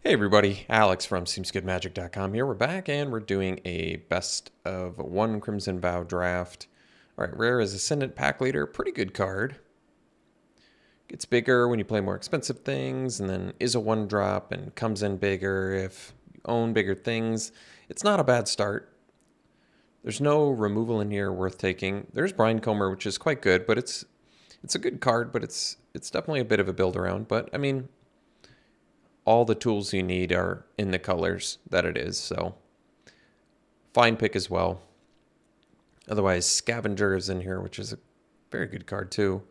Hey everybody, Alex from SeemsGoodMagic.com here. We're back and we're doing a best of one Crimson Vow draft. Alright, rare is Ascendant Pack Leader, pretty good card. Gets bigger when you play more expensive things, and then is a one drop and comes in bigger if you own bigger things. It's not a bad start. There's no removal in here worth taking. There's Brindecomber, which is quite good, but it's a good card, but it's definitely a bit of a build around. But I mean, all the tools you need are in the colors that it is, so fine pick as well. Otherwise, Scavenger is in here, which is a very good card too.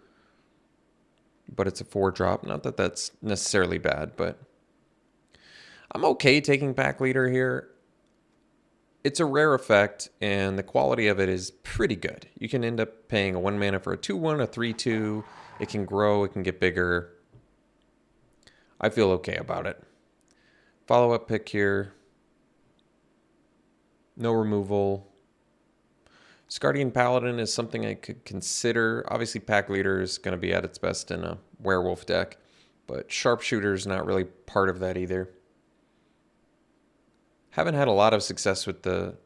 But it's a 4-drop. Not that that's necessarily bad, but I'm okay taking Pack Leader here. It's a rare effect, and the quality of it is pretty good. You can end up paying a 1 mana for a 2/1, a 3/2. It can grow, it can get bigger. I feel okay about it. Follow-up pick here. No removal. Scardian Paladin is something I could consider. Obviously, Pack Leader is going to be at its best in a werewolf deck, but Sharpshooter is not really part of that either. Haven't had a lot of success with the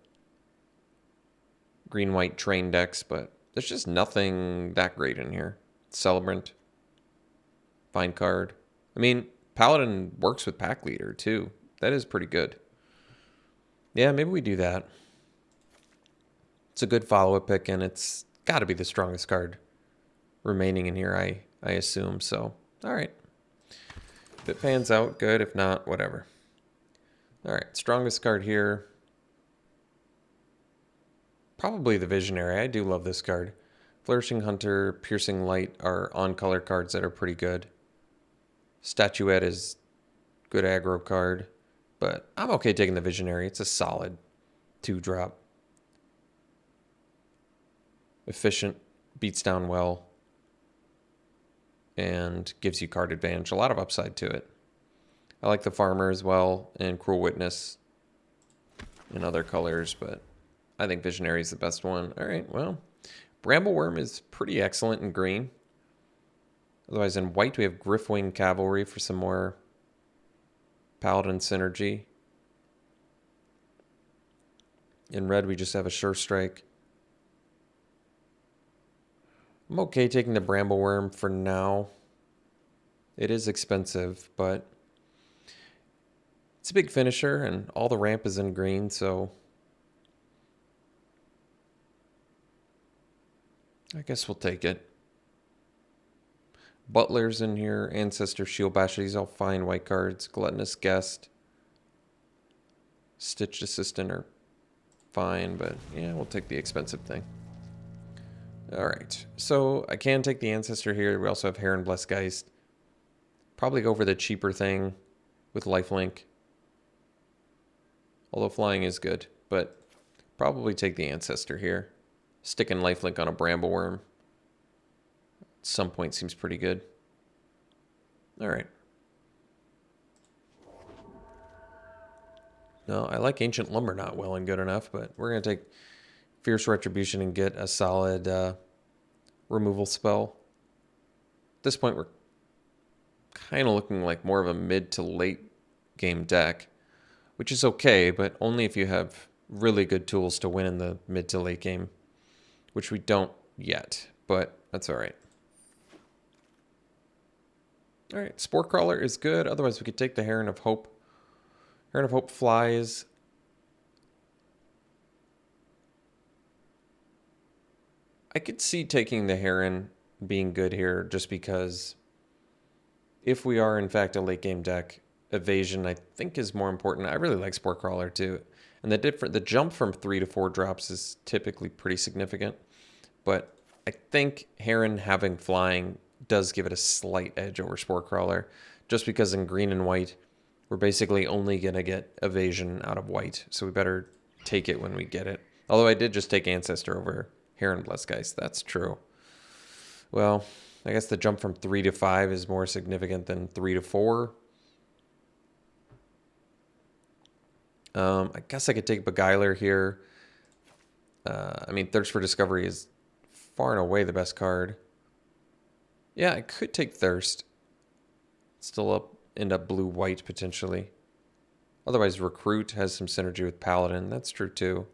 green-white train decks, but there's just nothing that great in here. Celebrant. Fine card. I mean, Paladin works with Pack Leader too. That is pretty good. Yeah, maybe we do that. It's a good follow-up pick, and it's got to be the strongest card remaining in here, I assume. So, all right. If it pans out, good. If not, whatever. All right, strongest card here. Probably the Visionary. I do love this card. Flourishing Hunter, Piercing Light are on-color cards that are pretty good. Statuette is good aggro card, but I'm okay taking the Visionary. It's a solid 2-drop. Efficient, beats down well, and gives you card advantage. A lot of upside to it. I like the Farmer as well, and Cruel Witness in other colors, but I think Visionary is the best one. All right, well, Brambleworm is pretty excellent in green. Otherwise, in white, we have Griffwing Cavalry for some more Paladin synergy. In red, we just have a Sure Strike. I'm okay taking the Brambleworm for now. It is expensive, but it's a big finisher, and all the ramp is in green, so I guess we'll take it. Butler's in here, Ancestor, Shield Basher, these all fine white cards. Gluttonous Guest, Stitched Assistant are fine, but yeah, we'll take the expensive thing. All right, so I can take the Ancestor here. We also have Heron Blessgeist. Probably go for the cheaper thing with Lifelink. Although flying is good, but probably take the Ancestor here. Sticking Lifelink on a Brambleworm at some point seems pretty good. All right. No, I like Ancient Lumber not well and good enough, but we're going to take Fierce Retribution and get a solid removal spell. At this point, we're kind of looking like more of a mid to late game deck, which is okay, but only if you have really good tools to win in the mid to late game, which we don't yet, but that's all right. All right, Spore Crawler is good. Otherwise, we could take the Heron of Hope. Heron of Hope flies. I could see taking the Heron being good here just because if we are, in fact, a late game deck, evasion, I think, is more important. I really like Spore Crawler, too. And the jump from 3 to 4 drops is typically pretty significant. But I think Heron having flying does give it a slight edge over Spore Crawler, just because in green and white, we're basically only going to get evasion out of white. So we better take it when we get it. Although I did just take Ancestor over Heron Blessgeist. That's true. Well, I guess the jump from 3 to 5 is more significant than 3 to 4. I guess I could take Beguiler here. I mean, Thirst for Discovery is far and away the best card. Yeah, I could take Thirst. Still end up blue-white potentially. Otherwise, Recruit has some synergy with Paladin. That's true too.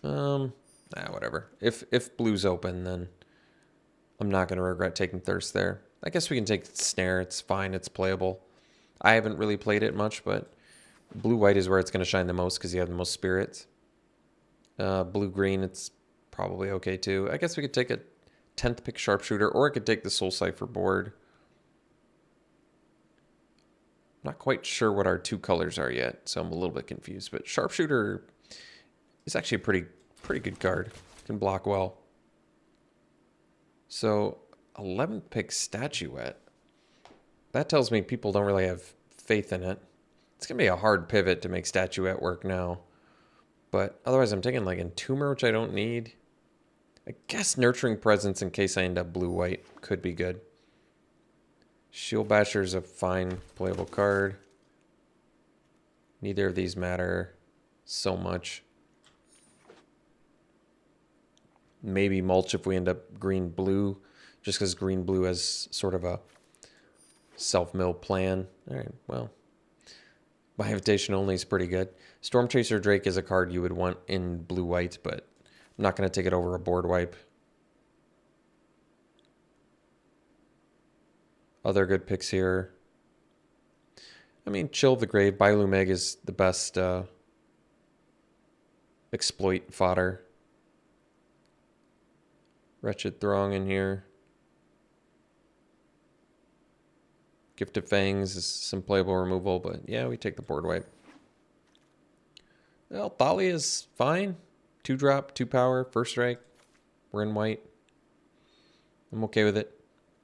Whatever. If blue's open, then I'm not going to regret taking Thirst there. I guess we can take Snare. It's fine. It's playable. I haven't really played it much, but blue-white is where it's going to shine the most because you have the most spirits. Blue-green, it's probably okay too. I guess we could take a 10th pick Sharpshooter, or I could take the Soul Cipher board. I'm not quite sure what our two colors are yet, so I'm a little bit confused. But Sharpshooter is actually a pretty good card. Can block well. So 11th pick Statuette. That tells me people don't really have faith in it. It's going to be a hard pivot to make Statuette work now. But otherwise, I'm taking like Entomber, which I don't need. I guess Nurturing Presence in case I end up blue-white could be good. Shield Basher is a fine playable card. Neither of these matter so much. Maybe Mulch if we end up green-blue, just because green-blue has sort of a self-mill plan. All right, well, my invitation only is pretty good. Storm Chaser Drake is a card you would want in blue-white, but I'm not going to take it over a board wipe. Other good picks here. I mean, Chill the Grave. Bilumeg is the best exploit fodder. Wretched Throng in here. Gift of Fangs is some playable removal, but yeah, we take the board wipe. Well, Thalia is fine. 2-drop, 2-power, first strike. We're in white. I'm okay with it.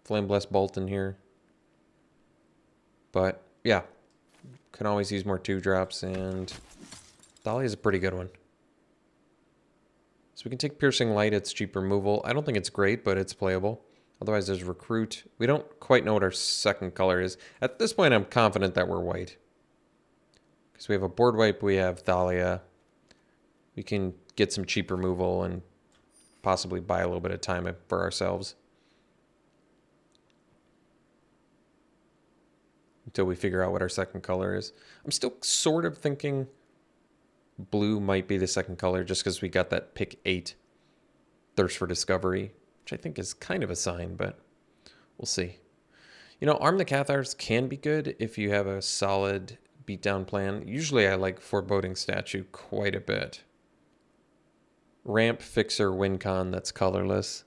Flame Blessed Bolt in here. But yeah, can always use more 2-drops, and Thalia is a pretty good one. So we can take Piercing Light. It's cheap removal. I don't think it's great, but it's playable. Otherwise, there's Recruit. We don't quite know what our second color is. At this point, I'm confident that we're white. Because we have a board wipe, we have Thalia. We can get some cheap removal and possibly buy a little bit of time for ourselves. Until we figure out what our second color is. I'm still sort of thinking blue might be the second color just because we got that pick 8 Thirst for Discovery, which I think is kind of a sign, but we'll see. You know, Arm the Cathars can be good if you have a solid beatdown plan. Usually I like Foreboding Statue quite a bit. Ramp, Fixer, Wincon, that's colorless.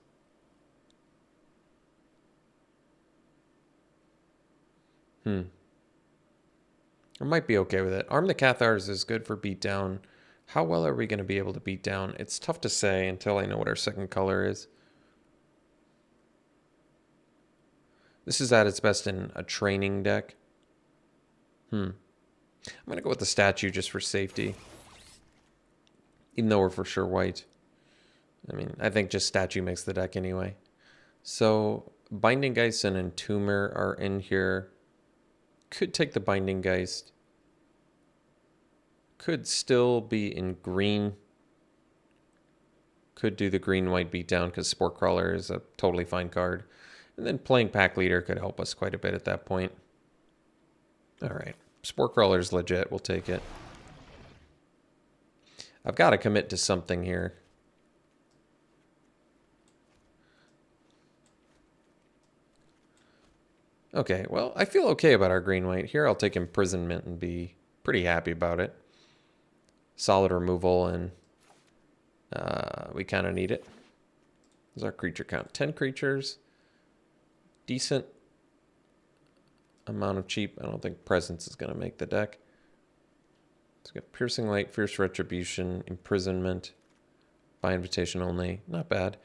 I might be okay with it. Arm the Cathars is good for beatdown. How well are we going to be able to beat down? It's tough to say until I know what our second color is. This is at its best in a training deck. I'm going to go with the Statue just for safety. Even though we're for sure white. I mean, I think just Statue makes the deck anyway. So, Binding Geist and Entomber are in here. Could take the Binding Geist. Could still be in green. Could do the green-white beatdown because Spore Crawler is a totally fine card. And then playing Pack Leader could help us quite a bit at that point. Alright. Spore Crawler's legit. We'll take it. I've got to commit to something here. Okay, well, I feel okay about our green-white. Here I'll take Imprisonment and be pretty happy about it. Solid removal, and we kind of need it. What's our creature count? 10 creatures. Decent amount of cheap. I don't think Presence is going to make the deck. It's got Piercing Light, Fierce Retribution, Imprisonment, by invitation only. Not bad.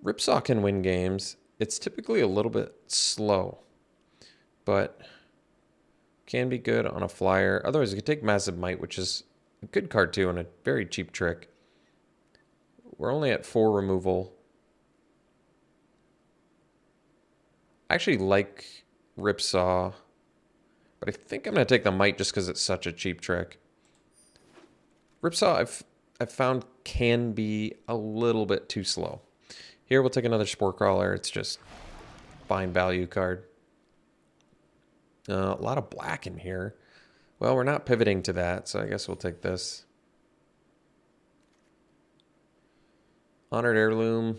Ripsaw can win games. It's typically a little bit slow, but can be good on a flyer. Otherwise, you could take Massive Might, which is a good card too, and a very cheap trick. We're only at 4 removal. I actually like Ripsaw, but I think I'm going to take the Might just because it's such a cheap trick. Ripsaw, I've found can be a little bit too slow. Here we'll take another Spore Crawler. It's just fine value card. A lot of black in here. Well, we're not pivoting to that, so I guess we'll take this. Honored Heirloom.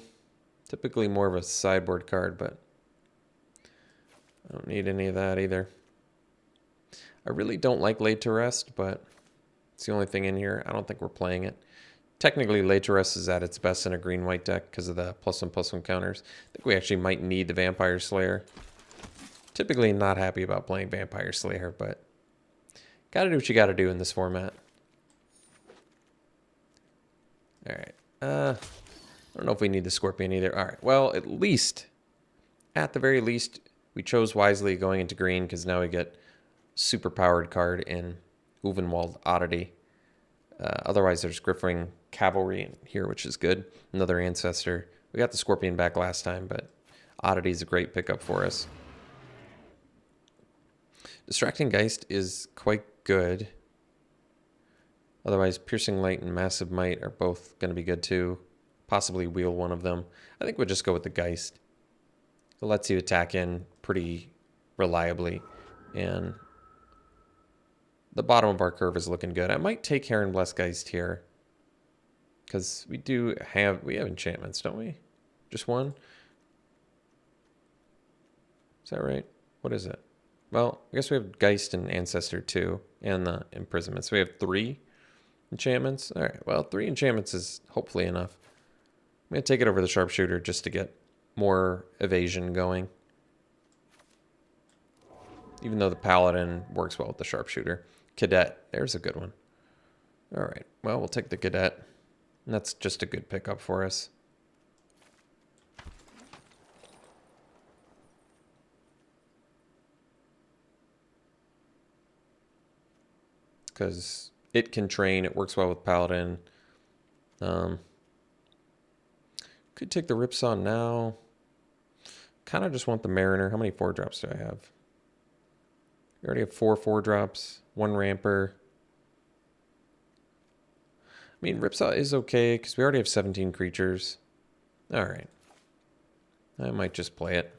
Typically more of a sideboard card, but I don't need any of that either. I really don't like Laid to Rest, but it's the only thing in here. I don't think we're playing it. Technically, Laid to Rest is at its best in a green-white deck because of the +1/+1 counters. I think we actually might need the Vampire Slayer. Typically not happy about playing Vampire Slayer, but gotta do what you gotta do in this format. Alright. I don't know if we need the Scorpion either. Alright, well, at the very least, we chose wisely going into green because now we get super powered card in Uvenwald Oddity. Otherwise, there's Griffwing Cavalry in here, which is good. Another Ancestor. We got the Scorpion back last time, but Oddity is a great pickup for us. Distracting Geist is quite good. Otherwise, Piercing Light and Massive Might are both going to be good too. Possibly wheel one of them. I think we'll just go with the Geist. It lets you attack in pretty reliably. And the bottom of our curve is looking good. I might take Heron Blessed Geist here. Because we have enchantments, don't we? Just one? Is that right? What is it? Well, I guess we have Geist and Ancestor too. And the Imprisonment. So we have 3 enchantments. Alright, well, 3 enchantments is hopefully enough. I'm going to take it over the Sharpshooter just to get more evasion going. Even though the Paladin works well with the Sharpshooter. Cadet, there's a good one. Alright, well, we'll take the Cadet. And that's just a good pickup for us. Because it can train, it works well with Paladin. Could take the Ripsaw now. Kind of just want the Mariner. How many 4-drops do I have? We already have 4 4-drops, 1 Ramper. I mean, Ripsaw is okay because we already have 17 creatures. All right. I might just play it.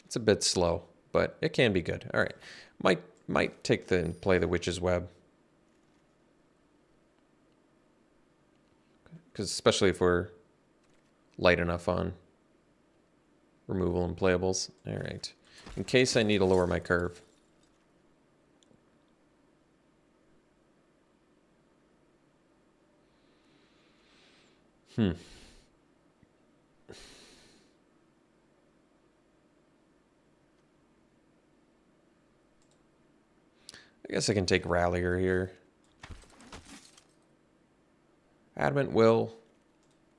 It's a bit slow, but it can be good. All right. Might take play the Witch's Web. Because especially if we're light enough on removal and playables. All right. In case I need to lower my curve. I guess I can take Rallier here. Adamant Will,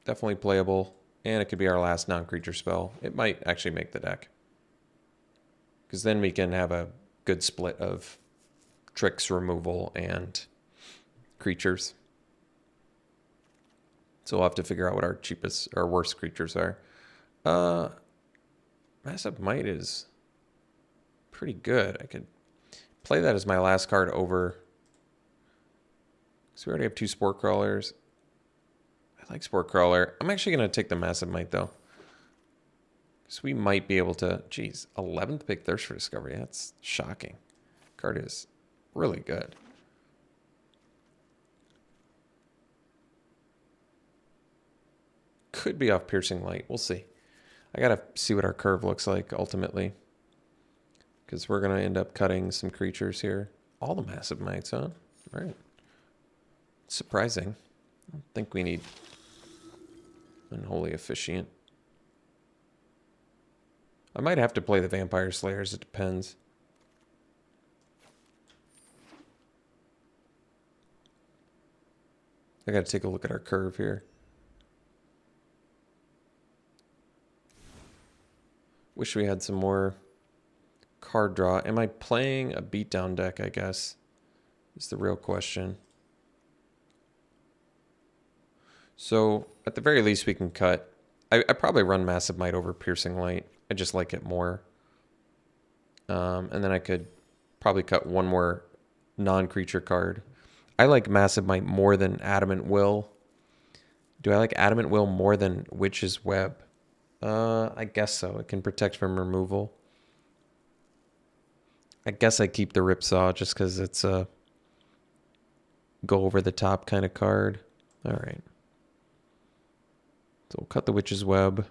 definitely playable. And it could be our last non-creature spell. It might actually make the deck. Because then we can have a good split of tricks, removal, and creatures. So we'll have to figure out what our cheapest or worst creatures are. Massive Might is pretty good. I could play that as my last card over. So we already have 2 Spore Crawlers. I like Spore Crawler. I'm actually going to take the Massive Might, though. Because we might be able to... Geez, 11th pick Thirst for Discovery. That's shocking. Card is really good. Could be off Piercing Light. We'll see. I got to see what our curve looks like, ultimately. Because we're going to end up cutting some creatures here. All the Massive Mights, huh? All right. Surprising. I don't think we need Unholy Officiant. I might have to play the Vampire Slayers. It depends. I got to take a look at our curve here. Wish we had some more card draw. Am I playing a beatdown deck, I guess, is the real question. So, at the very least, we can cut. I probably run Massive Might over Piercing Light. I just like it more. And then I could probably cut one more non-creature card. I like Massive Might more than Adamant Will. Do I like Adamant Will more than Witch's Web? I guess so. It can protect from removal. I guess I keep the Ripsaw just because it's a go over the top kind of card. All right. So we'll cut the Witch's Web.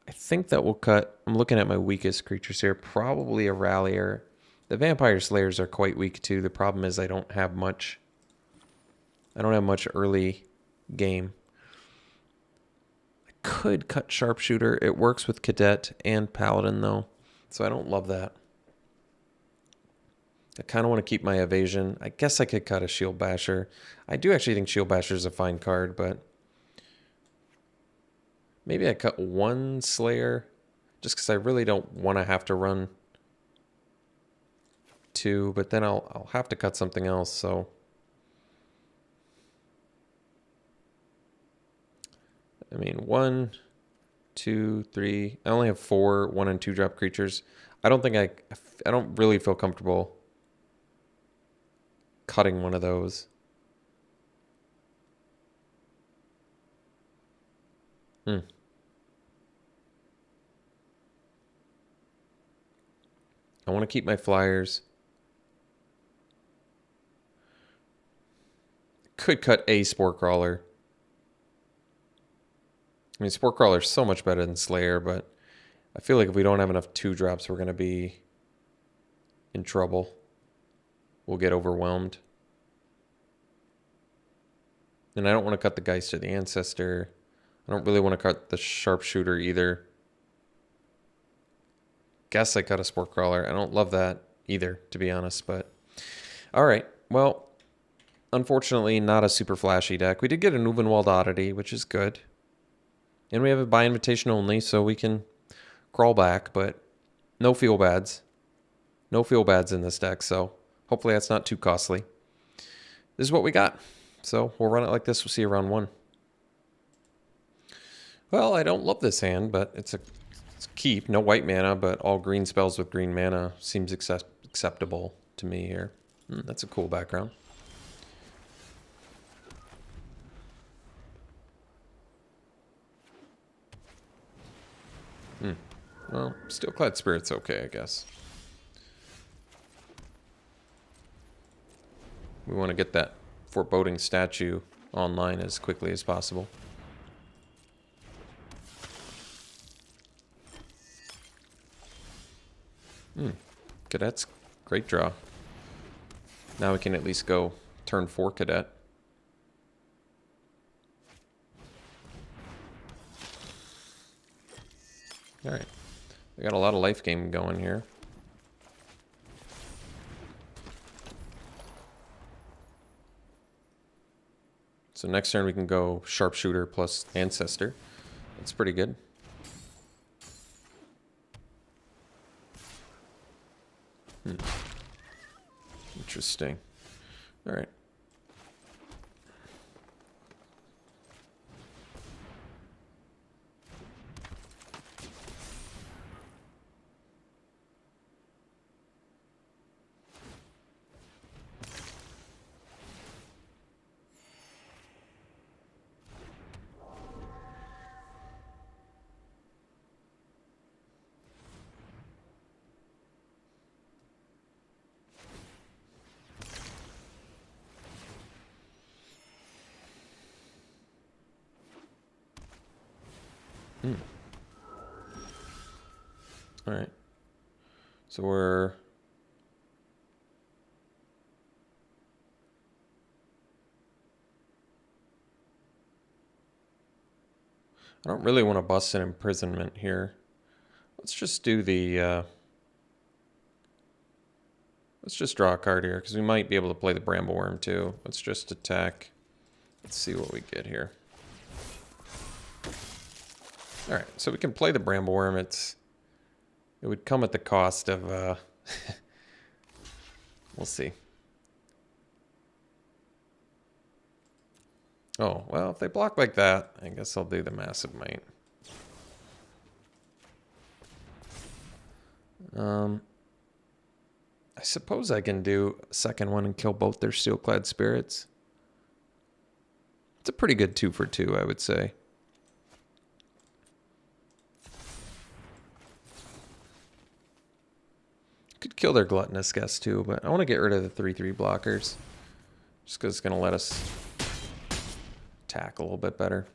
I think that will cut. I'm looking at my weakest creatures here. Probably a Rallier. The Vampire Slayers are quite weak too. The problem is I don't have much. I don't have much early game. I could cut Sharpshooter. It works with Cadet and Paladin though, so I don't love that. I kind of want to keep my evasion. I guess I could cut a Shield Basher. I do actually think Shield Basher is a fine card, but maybe I cut one Slayer just because I really don't want to have to run two, but then I'll have to cut something else, so I mean 1, 2, 3. I only have 4 1 and 2 drop creatures. I don't think I don't really feel comfortable cutting one of those. I want to keep my flyers. Could cut a Spore Crawler. I mean, Spore Crawler is so much better than Slayer, but I feel like if we don't have enough 2-drops, we're going to be in trouble. We'll get overwhelmed. And I don't want to cut the Geist or the Ancestor. I don't really want to cut the Sharpshooter either. Guess I cut a Spore Crawler. I don't love that either, to be honest, but all right. Well, unfortunately, not a super flashy deck. We did get a Nuvenwald Oddity, which is good. And we have a buy invitation only, so we can crawl back, but no feel bads. No feel bads in this deck, so hopefully that's not too costly. This is what we got. So we'll run it like this. We'll see you round 1. Well, I don't love this hand, but it's a keep. No white mana, but all green spells with green mana seems acceptable to me here. That's a cool background. Well, Steelclad Spirit's okay, I guess. We want to get that foreboding statue online as quickly as possible. Cadet's great draw. Now we can at least go turn 4 Cadet. All right. We got a lot of life game going here. So next turn we can go Sharpshooter plus Ancestor. That's pretty good. Interesting. All right. All right. So we're... I don't really want to bust an imprisonment here. Let's just do the... let's just draw a card here, because we might be able to play the Brambleworm too. Let's just attack. Let's see what we get here. All right, so we can play the Brambleworm. It would come at the cost of... we'll see. Oh, well, if they block like that, I guess I'll do the Massive Might. I suppose I can do a second one and kill both their Steelclad Spirits. It's a pretty good 2 for 2, I would say. kill their Gluttonous Guest too, but I want to get rid of the 3/3 blockers. Just because it's going to let us attack a little bit better.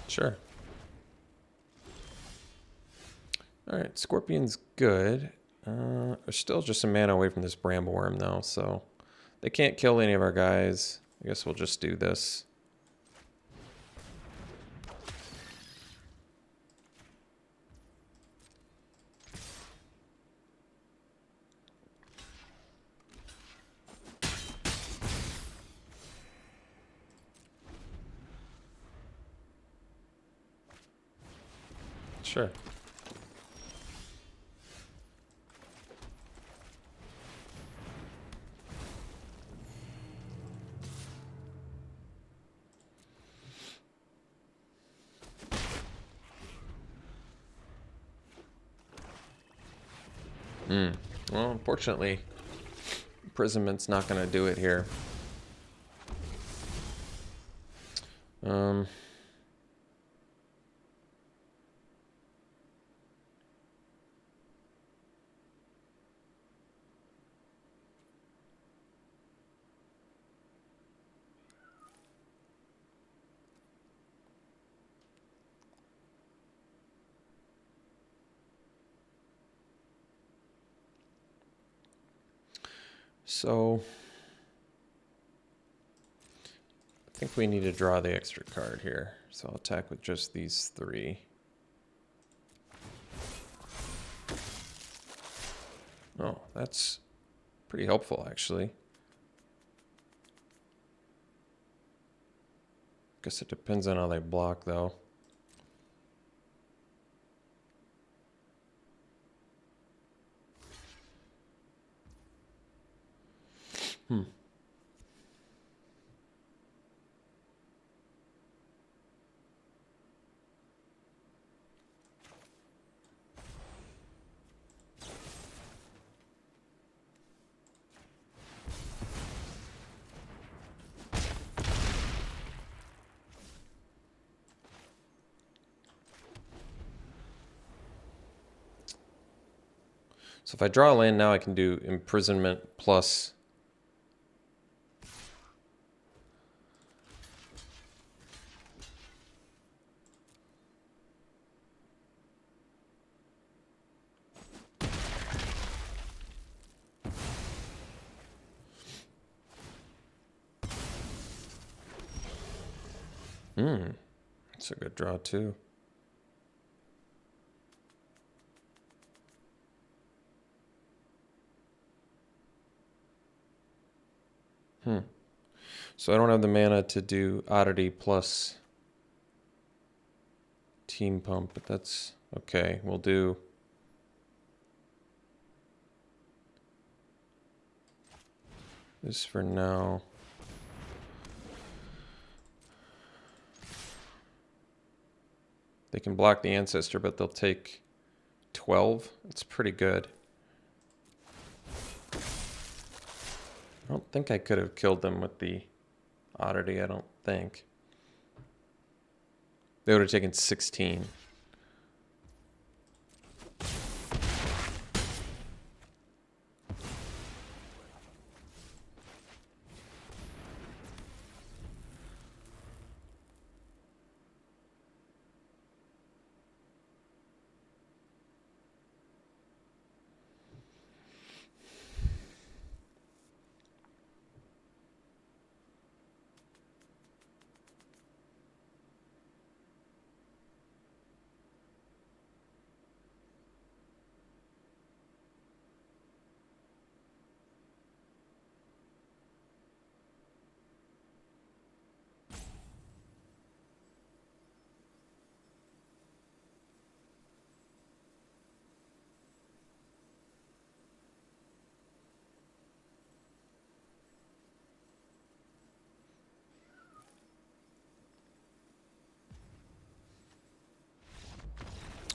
Sure. Alright, Scorpion's good. We're still just a mana away from this Brambleworm though, so they can't kill any of our guys. I guess we'll just do this. Sure. Well, unfortunately, imprisonment's not going to do it here. So I think we need to draw the extra card here. So I'll attack with just these 3. Oh, that's pretty helpful actually. Guess it depends on how they block though. So if I draw a land now, I can do imprisonment plus. That's a good draw too. So I don't have the mana to do Oddity plus Team Pump, but that's okay. We'll do this for now. They can block the Ancestor, but they'll take 12. That's pretty good. I don't think I could have killed them with the Oddity, I don't think. They would have taken 16.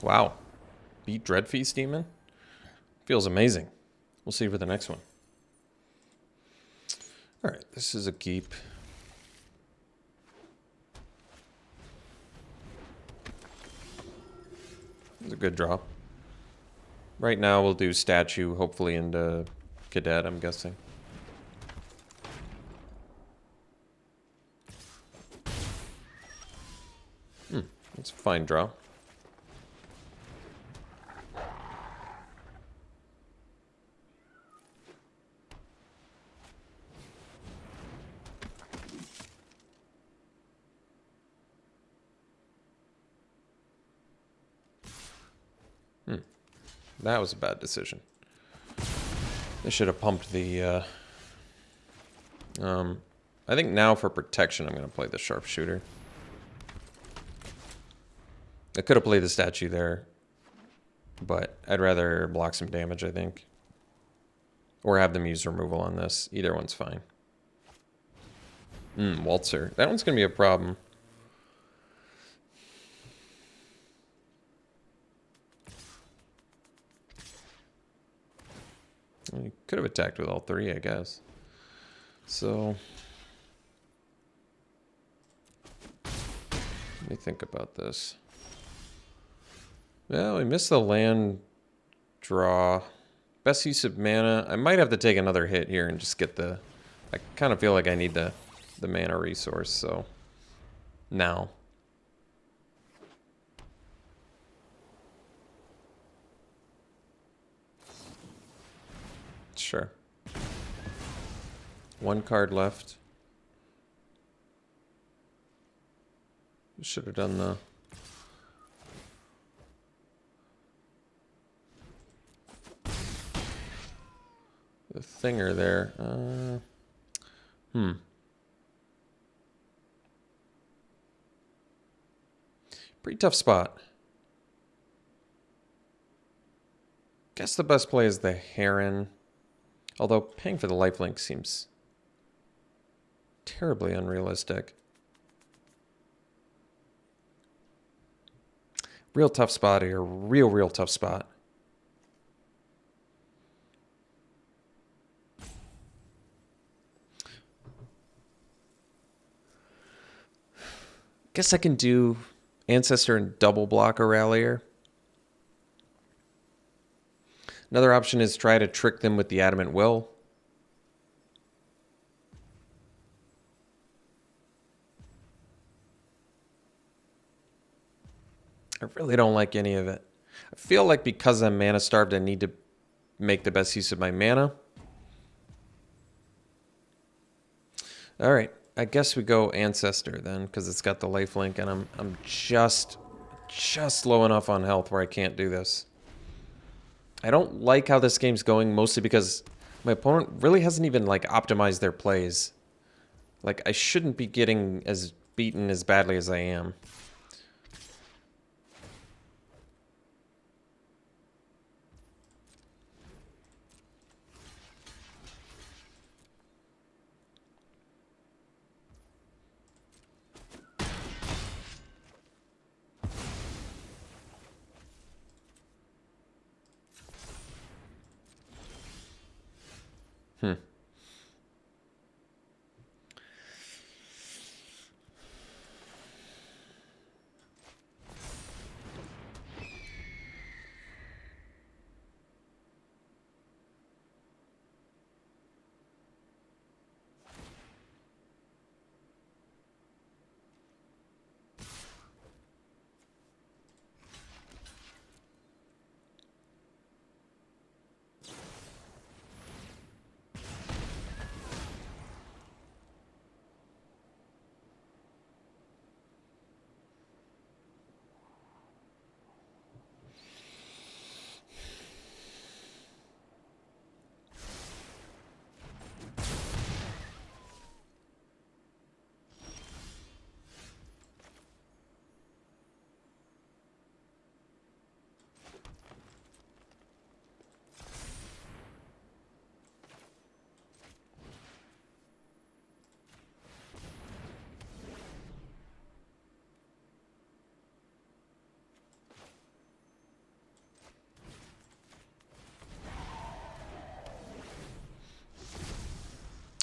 Wow. Beat Dreadfeast Demon? Feels amazing. We'll see for the next one. Alright, this is a keep. It's a good draw. Right now we'll do statue, hopefully into cadet, I'm guessing. It's a fine draw. That was a bad decision. They should have pumped the... I think now for protection I'm going to play the sharpshooter. I could have played the statue there, but I'd rather block some damage, I think. Or have them use removal on this. Either one's fine. Waltzer. That one's going to be a problem. You could have attacked with all three, I guess. So... let me think about this. Well, we missed the land draw. Best use of mana. I might have to take another hit here and just get the... I kind of feel like I need the mana resource, so... now. Sure. One card left. Should have done the... thinger there. Pretty tough spot. Guess the best play is the Heron. Although paying for the lifelink seems terribly unrealistic. Real tough spot here. Real tough spot. Guess I can do Ancestor and double block a Rallier. Another option is try to trick them with the Adamant Will. I really don't like any of it. I feel like because I'm mana starved, I need to make the best use of my mana. All right, I guess we go Ancestor then, because it's got the lifelink, and I'm just low enough on health where I can't do this. I don't like how this game's going, mostly because my opponent really hasn't even like optimized their plays. Like I shouldn't be getting as beaten as badly as I am.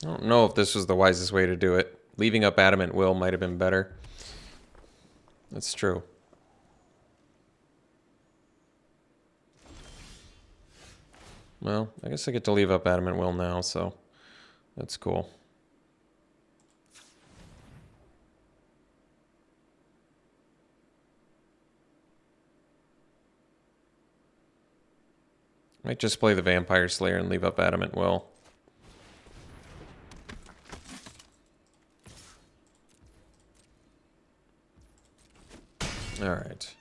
I don't know if this was the wisest way to do it. Leaving up Adamant Will might have been better. That's true. Well, I guess I get to leave up Adamant Will now, so that's cool. Might just play the Vampire Slayer and leave up Adamant Will. Alright.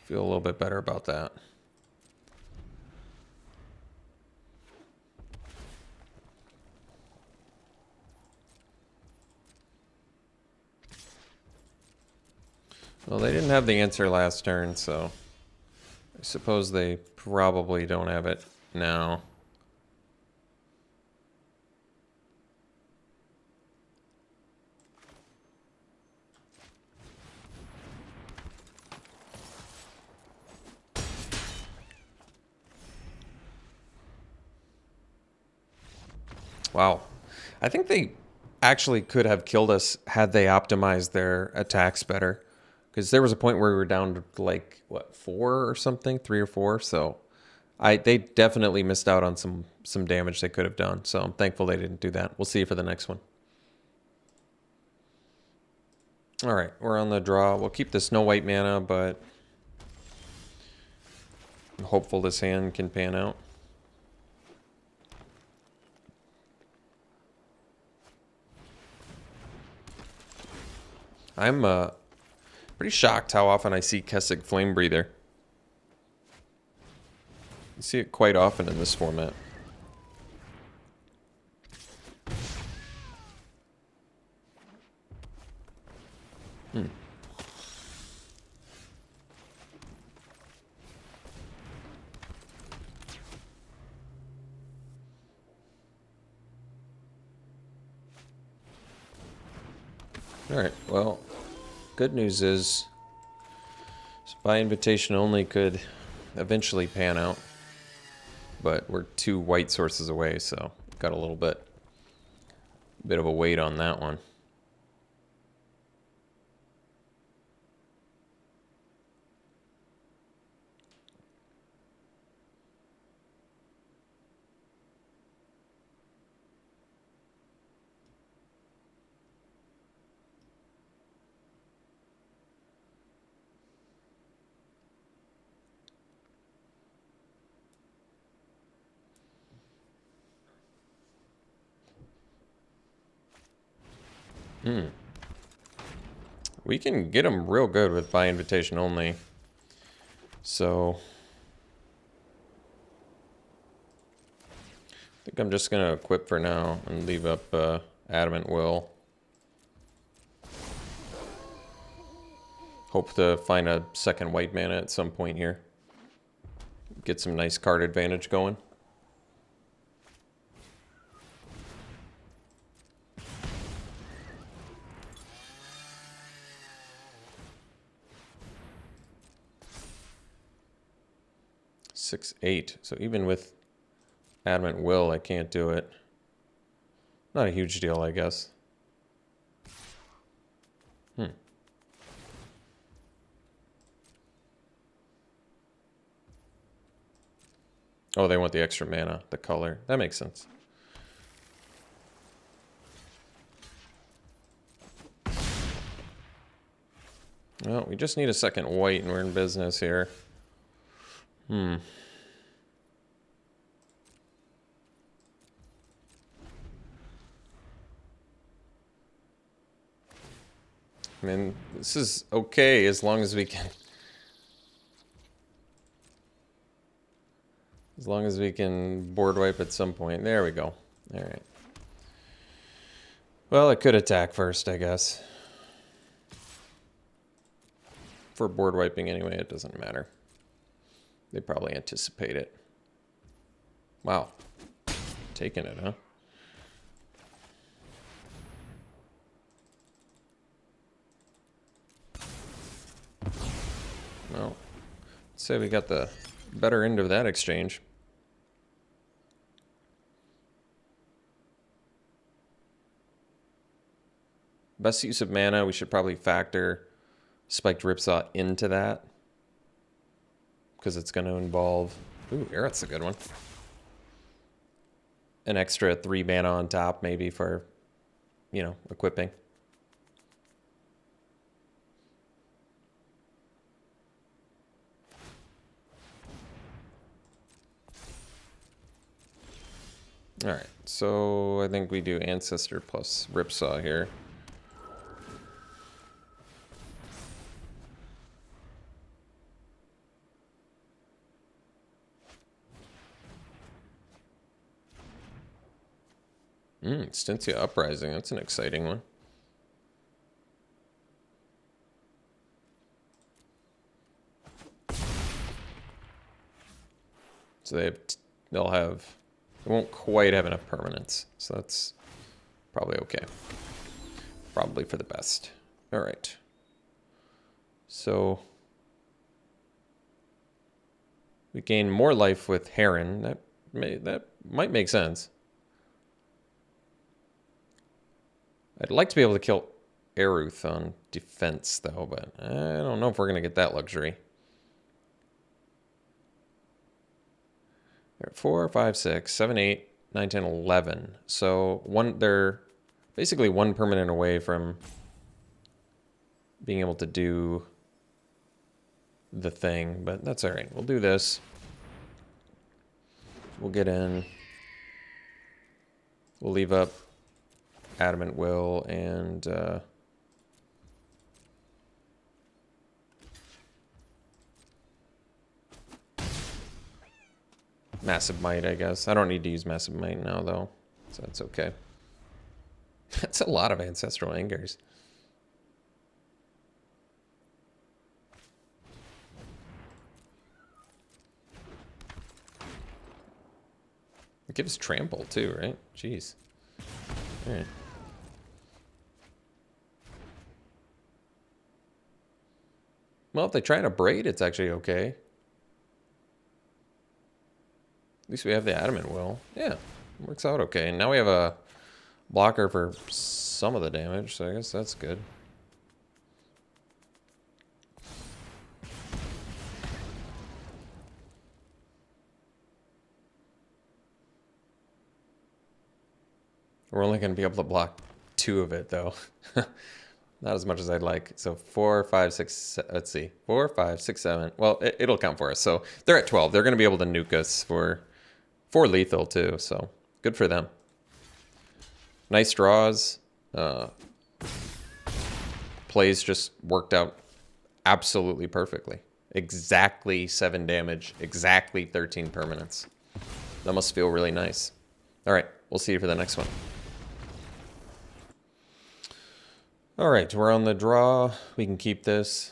Feel a little bit better about that. Well, they didn't have the answer last turn, so I suppose they probably don't have it now. Wow. I think they actually could have killed us had they optimized their attacks better. Because there was a point where we were down to like, what, 4 or something? 3 or 4? So they definitely missed out on some damage they could have done. So I'm thankful they didn't do that. We'll see you for the next one. All right, we're on the draw. We'll keep the Snow White mana, but I'm hopeful this hand can pan out. I'm pretty shocked how often I see Kessig Flame Breather. I see it quite often in this format. Alright, well, good news is by invitation only could eventually pan out, but we're 2 white sources away, so got a little bit of a wait on that one. We can get them real good with by invitation only. So I think I'm just gonna equip for now and leave up Adamant Will. Hope to find a second white mana at some point here. Get some nice card advantage going. Six, 8. So even with Adamant Will, I can't do it. Not a huge deal, I guess. Oh, they want the extra mana, the color. That makes sense. Well, we just need a second white and we're in business here. I mean, this is okay as long as we can... As long as we can board wipe at some point. There we go. All right. Well, it could attack first, I guess. For board wiping anyway, it doesn't matter. They probably anticipate it. Wow. Taking it, huh? Well, let's say we got the better end of that exchange. best use of mana, we should probably factor Spiked Ripsaw into that, because it's going to involve... Ooh, Aerith's a good one. An extra 3 mana on top, maybe, for, you know, equipping. Alright, so I think we do Ancestor plus Ripsaw here. Stentia Uprising, that's an exciting one. So they'll have, they won't quite have enough permanents, so that's probably okay. Probably for the best. All right. So we gain more life with Heron. That might make sense. I'd like to be able to kill Aruth on defense, though, but I don't know if we're going to get that luxury. They're 4, 5, 6, 7, 8, 9, 10, 11. So they're basically one permanent away from being able to do the thing, but that's all right. We'll do this. We'll get in. We'll leave up Adamant Will and Massive Might, I guess. I don't need to use Massive Might now, though, so that's okay. That's a lot of Ancestral Angers. It gives Trample, too, right? Jeez. All right. Well, if they try to braid, it's actually okay. At least we have the Adamant Will. Yeah, works out okay. And now we have a blocker for some of the damage, so I guess that's good. We're only going to be able to block 2 of it, though. Not as much as I'd like. So 4, 5, 6, let's see. 4, 5, 6, 7. Well, it'll count for us. So they're at 12. They're going to be able to nuke us for lethal, too. So good for them. Nice draws. Plays just worked out absolutely perfectly. Exactly 7 damage. Exactly 13 permanents. That must feel really nice. All right. We'll see you for the next one. All right, we're on the draw. We can keep this.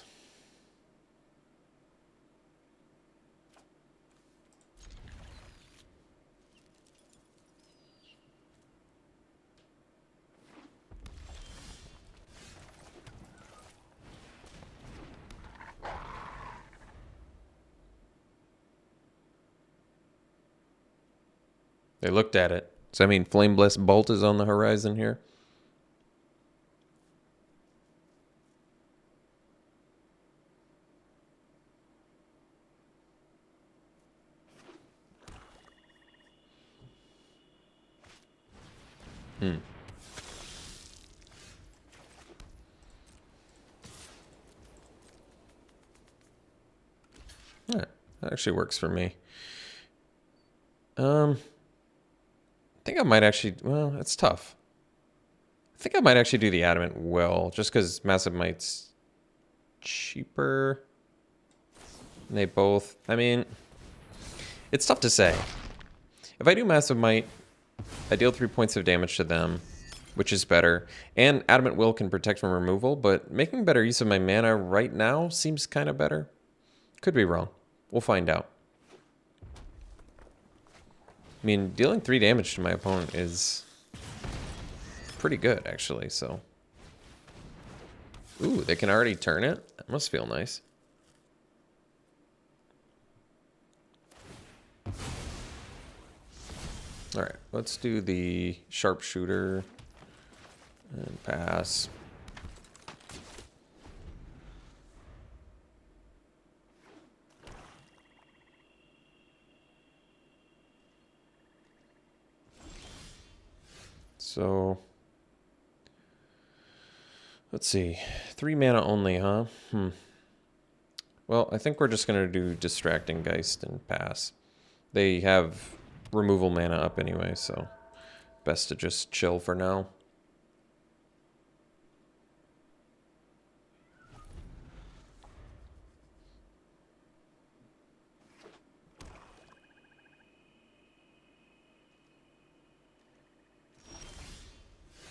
They looked at it. Does that mean Flameless Bolt is on the horizon here? Yeah, that actually works for me. I think I might actually, well, it's tough. I think I might actually do the Adamant Will, just because Massive Might's cheaper. And they both, I mean, it's tough to say. If I do Massive Might, I deal 3 points of damage to them, which is better. And Adamant Will can protect from removal, but making better use of my mana right now seems kind of better. Could be wrong. We'll find out. I mean, dealing 3 damage to my opponent is pretty good, actually, so. Ooh, they can already turn it? That must feel nice. All right, let's do the Sharpshooter and pass. So, let's see. 3 mana only, huh? Well, I think we're just going to do Distracting Geist and pass. They have removal mana up anyway, so best to just chill for now.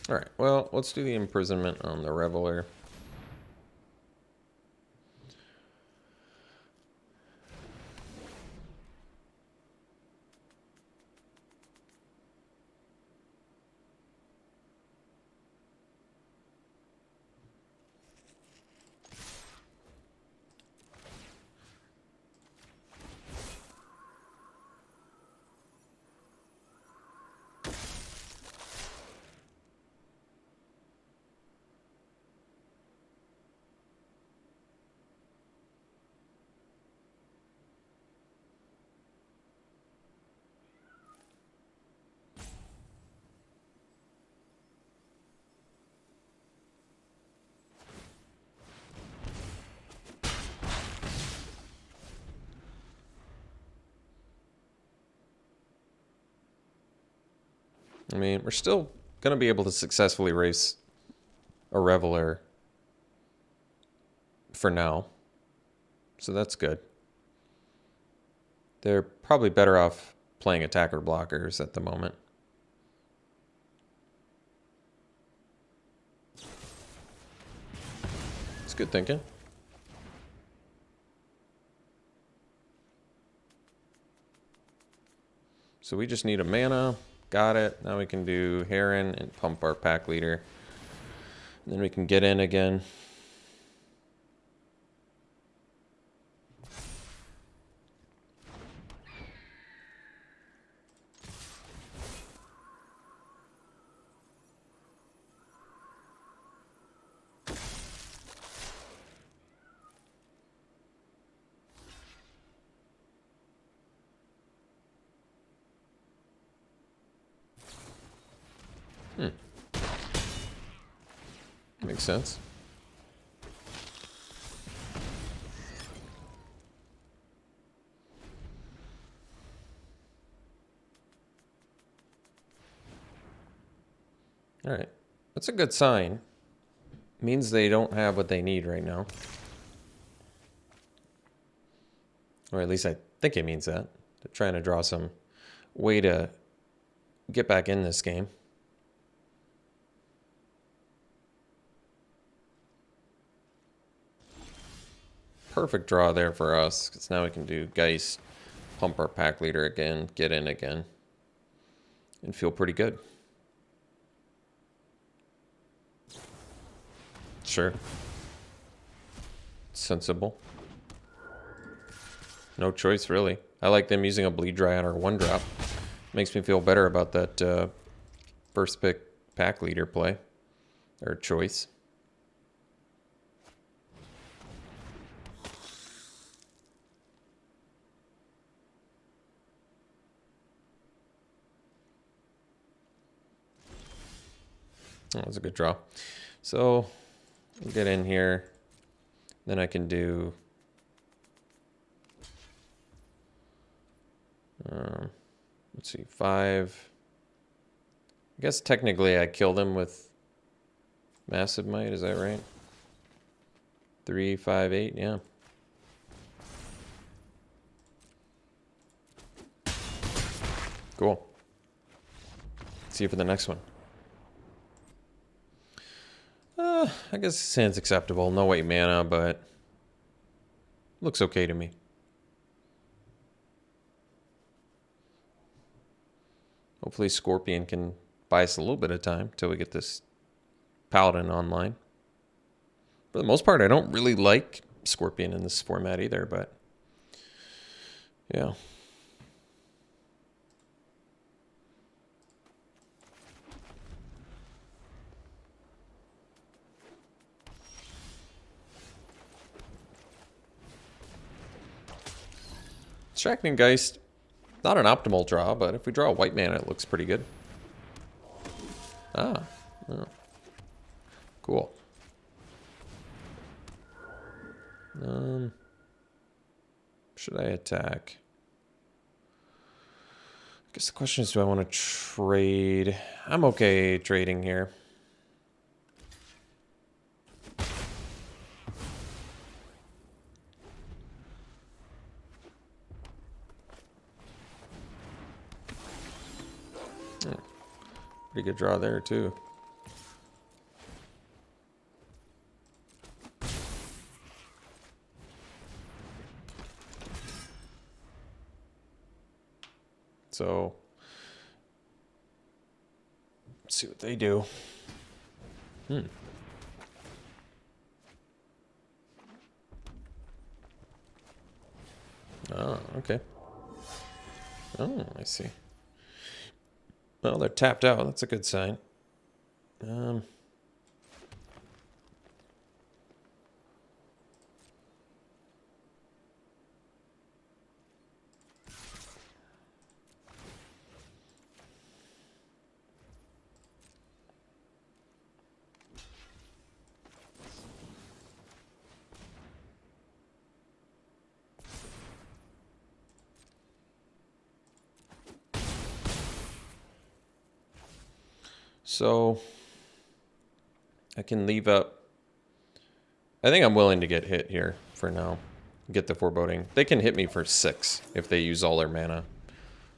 Alright, well, let's do the Imprisonment on the Reveler. I mean, we're still going to be able to successfully race a Reveler for now. So that's good. They're probably better off playing attacker blockers at the moment. It's good thinking. So we just need a mana. Got it. Now we can do Heron and pump our pack leader. And then we can get in again. Makes sense. All right. That's a good sign. Means they don't have what they need right now. Or at least I think it means that. They're trying to draw some way to get back in this game. Perfect draw there for us, because now we can do Geist, pump our pack leader again, get in again, and feel pretty good. Sure. Sensible. No choice, really. I like them using a Bleed Dry on our 1-drop. Makes me feel better about that first pick pack leader play, or choice. Oh, that was a good draw. So, we'll get in here. Then I can do... let's see, 5. I guess technically I killed him with Massive Might, is that right? 3, 5, 8, yeah. Cool. See you for the next one. I guess this hand's acceptable. No 8 mana, but looks okay to me. Hopefully Scorpion can buy us a little bit of time till we get this Paladin online. For the most part, I don't really like Scorpion in this format either, but yeah. Distracting Geist, not an optimal draw, but if we draw a white mana, it looks pretty good. Ah, oh. Cool. Should I attack? I guess the question is, do I want to trade? I'm okay trading here. Pretty good draw there, too. So, let's see what they do. Oh, okay. Oh, I see. Well, they're tapped out. That's a good sign. So, I can leave up. I think I'm willing to get hit here for now. Get the foreboding. They can hit me for 6 if they use all their mana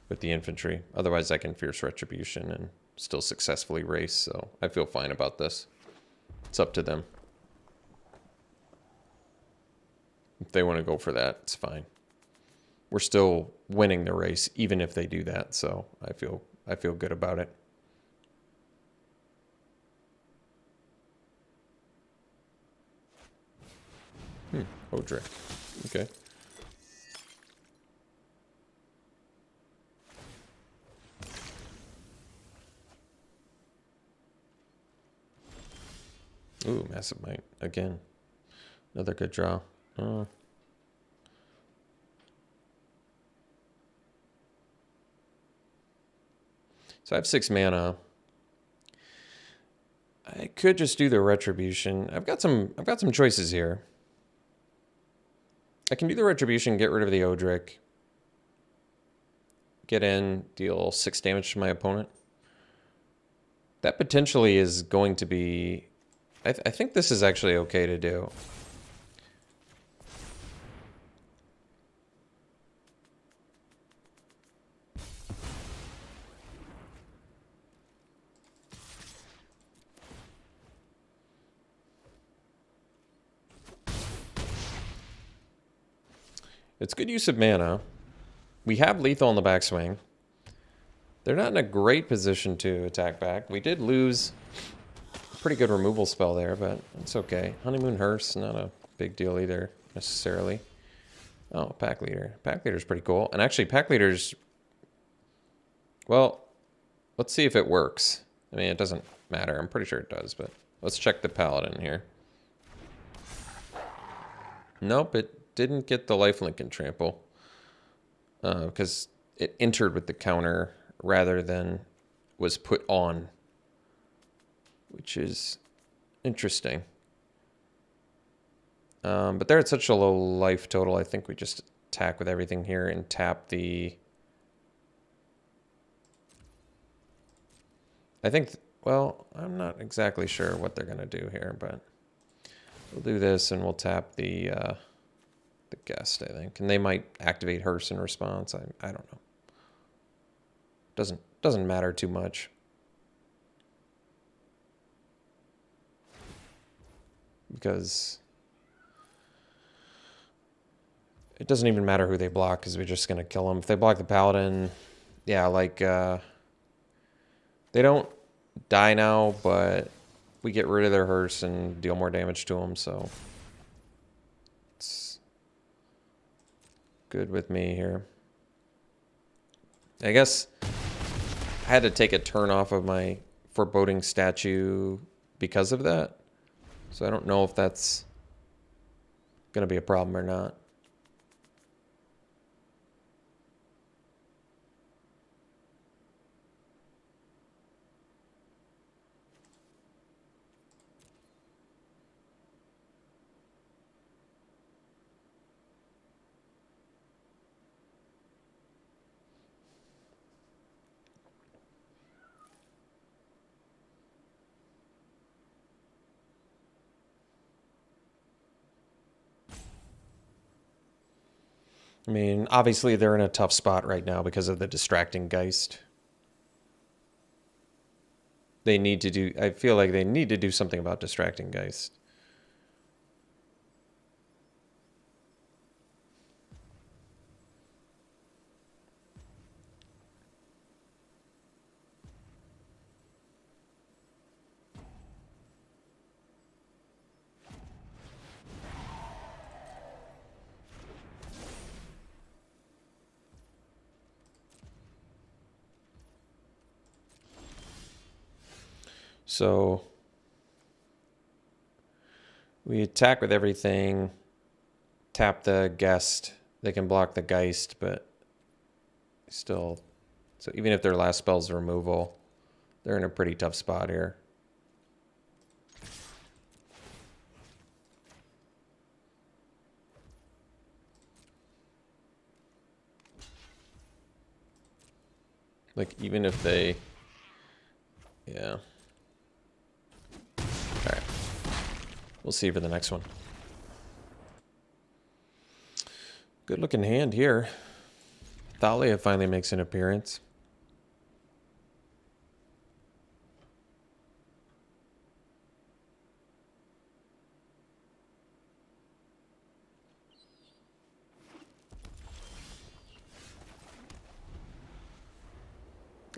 with the infantry. Otherwise, I can Fierce Retribution and still successfully race. So I feel fine about this. It's up to them. If they want to go for that, it's fine. We're still winning the race, even if they do that. So I feel good about it. Odric. Okay. Ooh, Massive Might. Again. Another good draw. So I have 6 mana. I could just do the Retribution. I've got some choices here. I can do the Retribution, get rid of the Odric. Get in, deal 6 damage to my opponent. That potentially is going to be... I think this is actually okay to do. It's good use of mana. We have lethal in the backswing. They're not in a great position to attack back. We did lose a pretty good removal spell there, but it's okay. Honeymoon Hearse, not a big deal either, necessarily. Oh, Pack Leader. Pack Leader's pretty cool. And actually, Pack Leader's... Well, let's see if it works. I mean, it doesn't matter. I'm pretty sure it does, but let's check the Paladin here. Nope, it didn't get the lifelink and trample because it entered with the counter rather than was put on, which is interesting. But they're at such a low life total. I think we just attack with everything here and tap the... I think, well, I'm not exactly sure what they're going to do here, but we'll do this and we'll tap the guest, I think. And they might activate Hearse in response. I don't know. Doesn't matter too much. Because it doesn't even matter who they block because we're just going to kill them. If they block the Paladin, yeah, like, they don't die now, but we get rid of their Hearse and deal more damage to them, so it's good with me here. I guess I had to take a turn off of my foreboding statue because of that. So I don't know if that's going to be a problem or not. I mean, obviously they're in a tough spot right now because of the distracting Geist. They need to do, I feel like they need to do something about distracting Geist. So we attack with everything, tap the guest. They can block the Geist, but still. So even if their last spell's removal, they're in a pretty tough spot here. Like even if they, yeah. All right. We'll see for the next one. Good looking hand here. Thalia finally makes an appearance.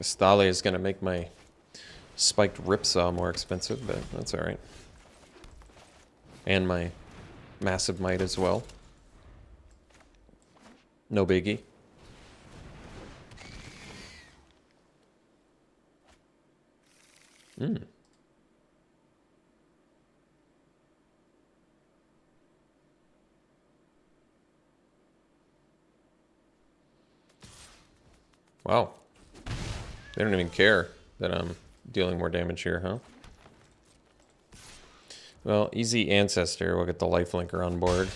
Thalia is going to make my spiked Ripsaw more expensive, but that's all right. And my massive might as well. No biggie. Wow. They don't even care that I'm dealing more damage here, huh? Well, easy Ancestor. We'll get the lifelinker on board.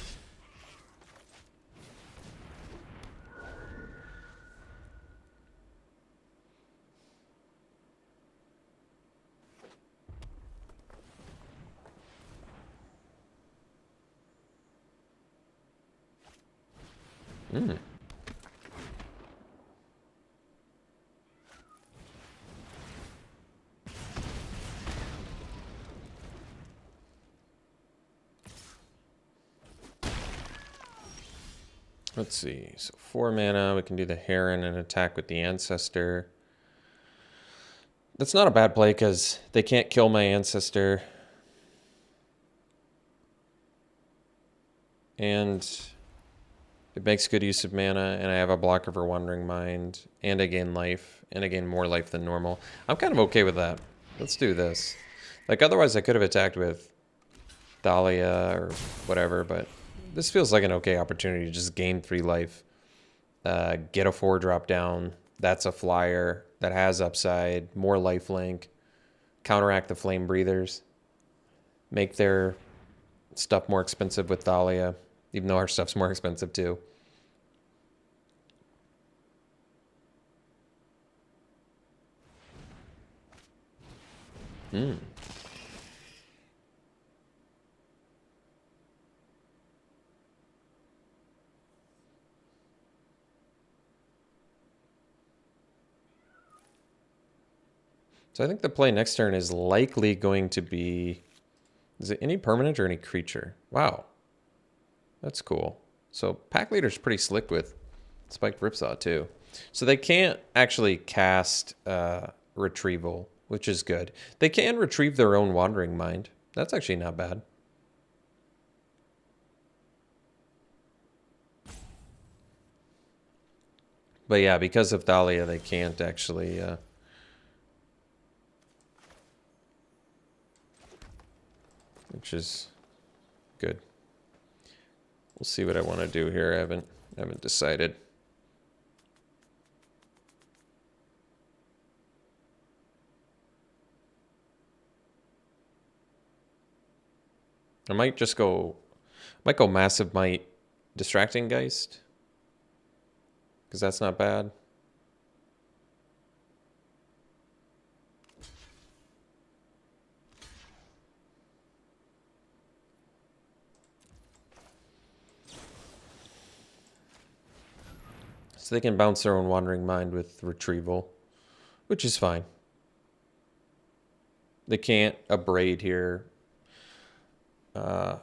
Let's see. So 4 mana. We can do the Heron and attack with the Ancestor. That's not a bad play because they can't kill my Ancestor. And it makes good use of mana, and I have a blocker for Wandering Mind, and I gain life, and I gain more life than normal. I'm kind of okay with that. Let's do this. Like, otherwise I could have attacked with Thalia or whatever, but this feels like an okay opportunity to just gain 3 life. Get a 4-drop down. That's a flyer that has upside, more lifelink. Counteract the Flame Breathers. Make their stuff more expensive with Thalia, even though our stuff's more expensive too. So I think the play next turn is likely going to be... Is it any permanent or any creature? Wow. That's cool. So Pack Leader's pretty slick with Spiked Ripsaw too. So they can't actually cast Retrieval, which is good. They can retrieve their own Wandering Mind. That's actually not bad. But yeah, because of Thalia, they can't actually... which is good. We'll see what I want to do here. I haven't decided. I might just go Massive Might Distracting Geist, because that's not bad. So they can bounce their own Wandering Mind with Retrieval, which is fine. They can't Abrade here because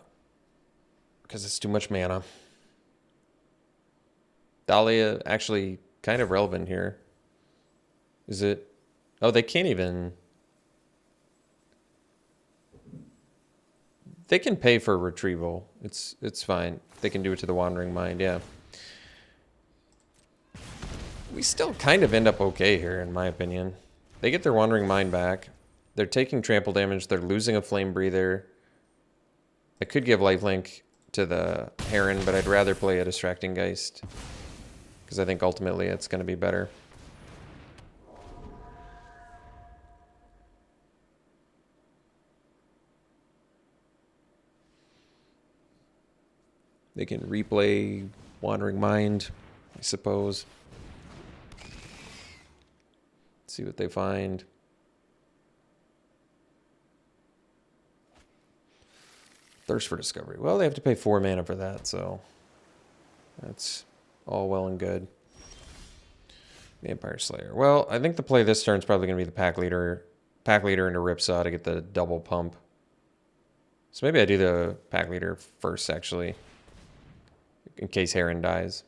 it's too much mana. Dahlia actually kind of relevant here. Is it? Oh, they can't even... They can pay for Retrieval. It's fine. They can do it to the Wandering Mind, yeah. We still kind of end up okay here, in my opinion. They get their Wandering Mind back. They're taking trample damage. They're losing a Flame Breather. I could give Lifelink to the Heron, but I'd rather play a Distracting Geist. Because I think ultimately it's going to be better. They can replay Wandering Mind, I suppose. See what they find. Thirst for Discovery. Well, they have to pay 4 mana for that, so that's all well and good. Vampire Slayer. Well, I think the play this turn is probably going to be the Pack Leader into Ripsaw to get the double pump. So maybe I do the Pack Leader first, actually, in case Heron dies.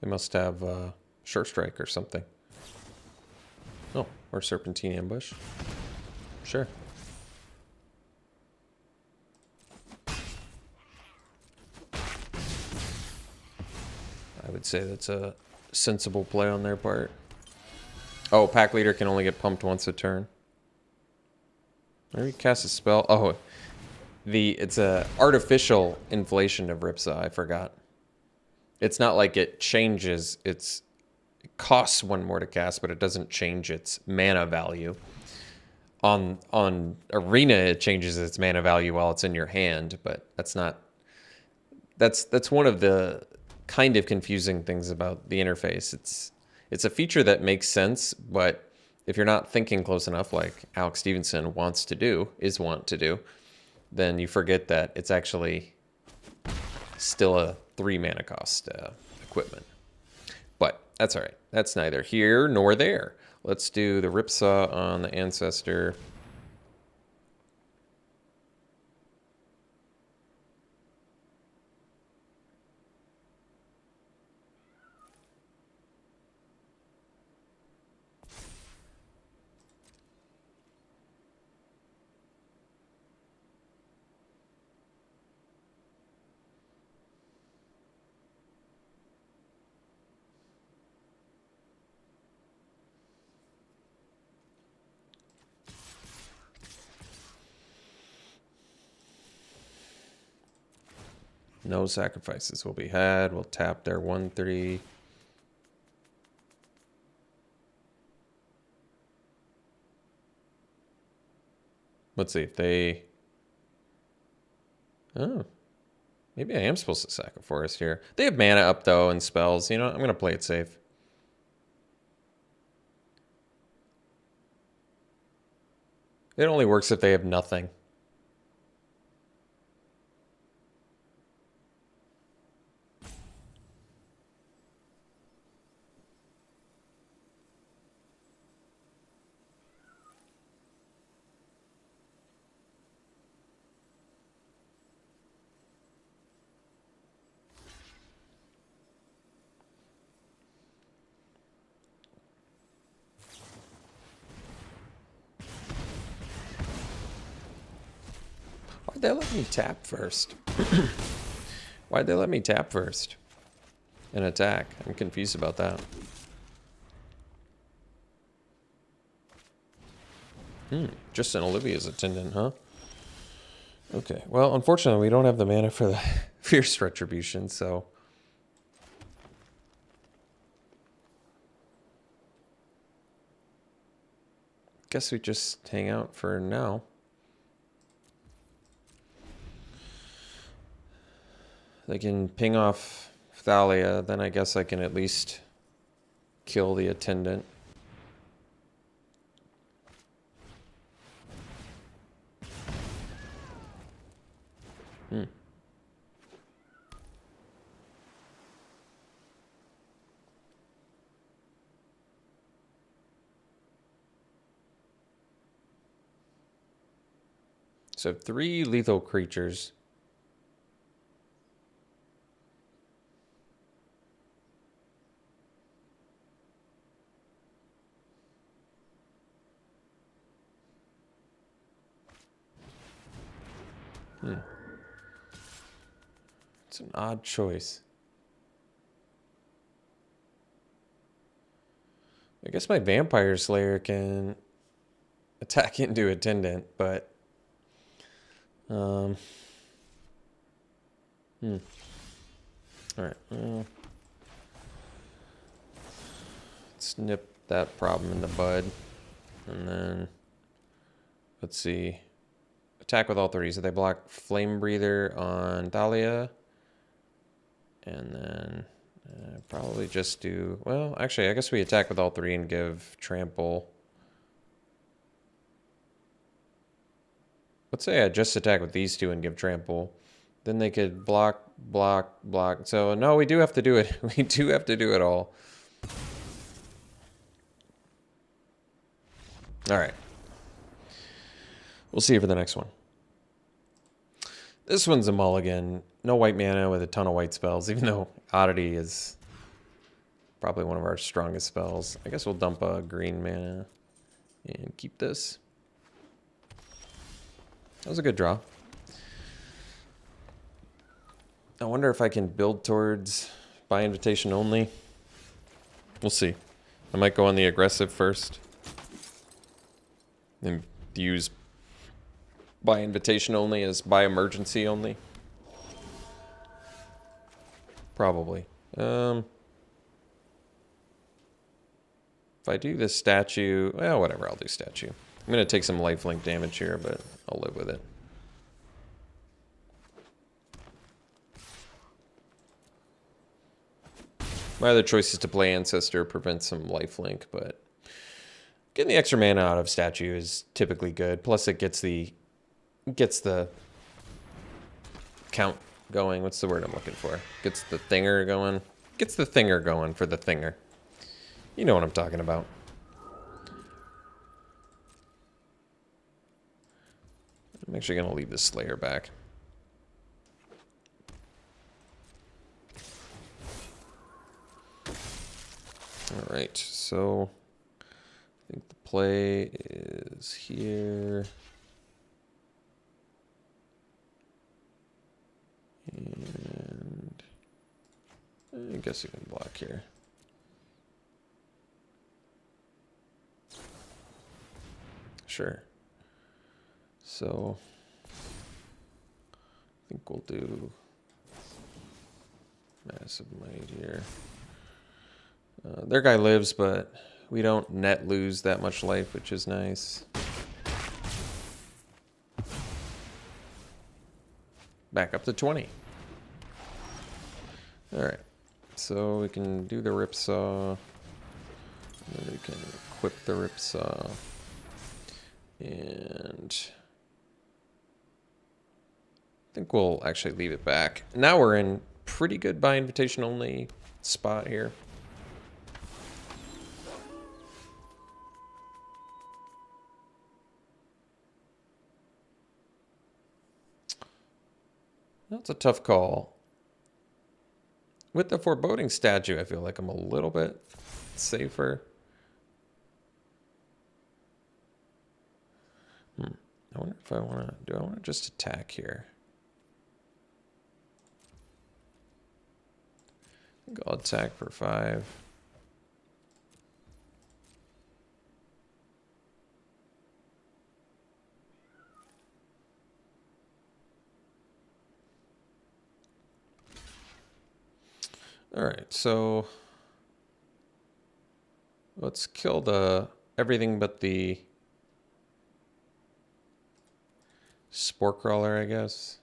They must have Sure Strike or something. Oh, or Serpentine Ambush. Sure. I would say that's a sensible play on their part. Oh, Pack Leader can only get pumped once a turn. Maybe cast a spell. Oh, it's a artificial inflation of Ripsaw. I forgot. It's not like it changes. It costs 1 more to cast, but it doesn't change its mana value. On Arena, it changes its mana value while it's in your hand, but that's not. That's one of the kind of confusing things about the interface. It's a feature that makes sense, but if you're not thinking close enough, like Alex Stephenson wants to do, then you forget that it's actually still a 3 mana cost equipment. But that's all right. That's neither here nor there. Let's do the Ripsaw on the Ancestor. No sacrifices will be had. We'll tap their 1/3. Let's see if they... Oh. Maybe I am supposed to sack a forest here. They have mana up, though, and spells. You know what? I'm going to play it safe. It only works if they have nothing. Why'd they let me tap first? Why'd they let me tap first and attack? I'm confused about that. Just an Olivia's attendant, huh? Okay, well, unfortunately, we don't have the mana for the Fierce Retribution, so... Guess we just hang out for now. They can ping off Thalia, then I guess I can at least kill the attendant. So 3 lethal creatures. It's an odd choice. I guess my Vampire Slayer can attack into Attendant, but... Alright. Let's nip that problem in the bud. And then... Let's see. Attack with all 3. So they block Flame Breather on Thalia. And then... probably just do... Well, actually, I guess we attack with all 3 and give Trample... Let's say I just attack with these 2 and give Trample. Then they could block, block, block. So, no, we do have to do it. We do have to do it all. Alright. We'll see you for the next one. This one's a mulligan. No white mana with a ton of white spells, even though Oddity is probably one of our strongest spells. I guess we'll dump a green mana and keep this. That was a good draw. I wonder if I can build towards by invitation only. We'll see. I might go on the aggressive first. And use by invitation only as by emergency only. Probably. If I do this statue, well, whatever, I'll do statue. I'm going to take some lifelink damage here, but I'll live with it. My other choice is to play Ancestor, prevent some lifelink, but getting the extra mana out of statue is typically good. Plus it gets the count going. What's the word I'm looking for? Gets the thinger going. Gets the thinger going for the thinger. You know what I'm talking about. I'm actually going to leave this Slayer back. Alright, so I think the play is here. And I guess you can block here. Sure. So I think we'll do Massive Might here. Their guy lives, but we don't net lose that much life, which is nice. Back up to 20. Alright, so we can do the Ripsaw. And then we can equip the Ripsaw. And I think we'll actually leave it back. Now we're in pretty good by invitation only spot here. That's a tough call. With the Foreboding Statue, I feel like I'm a little bit safer. I wonder if I want to... Do I want to just attack here? I think I'll attack for 5. All right, so let's kill the everything but the spore crawler, I guess.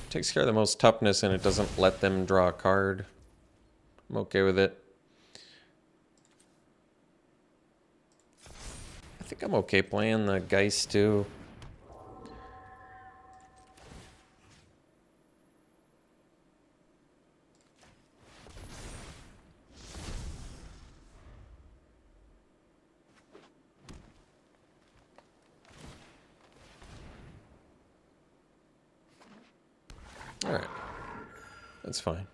Takes care of the most toughness and it doesn't let them draw a card. I'm okay with it. I think I'm okay playing the Geist too. All right, that's fine.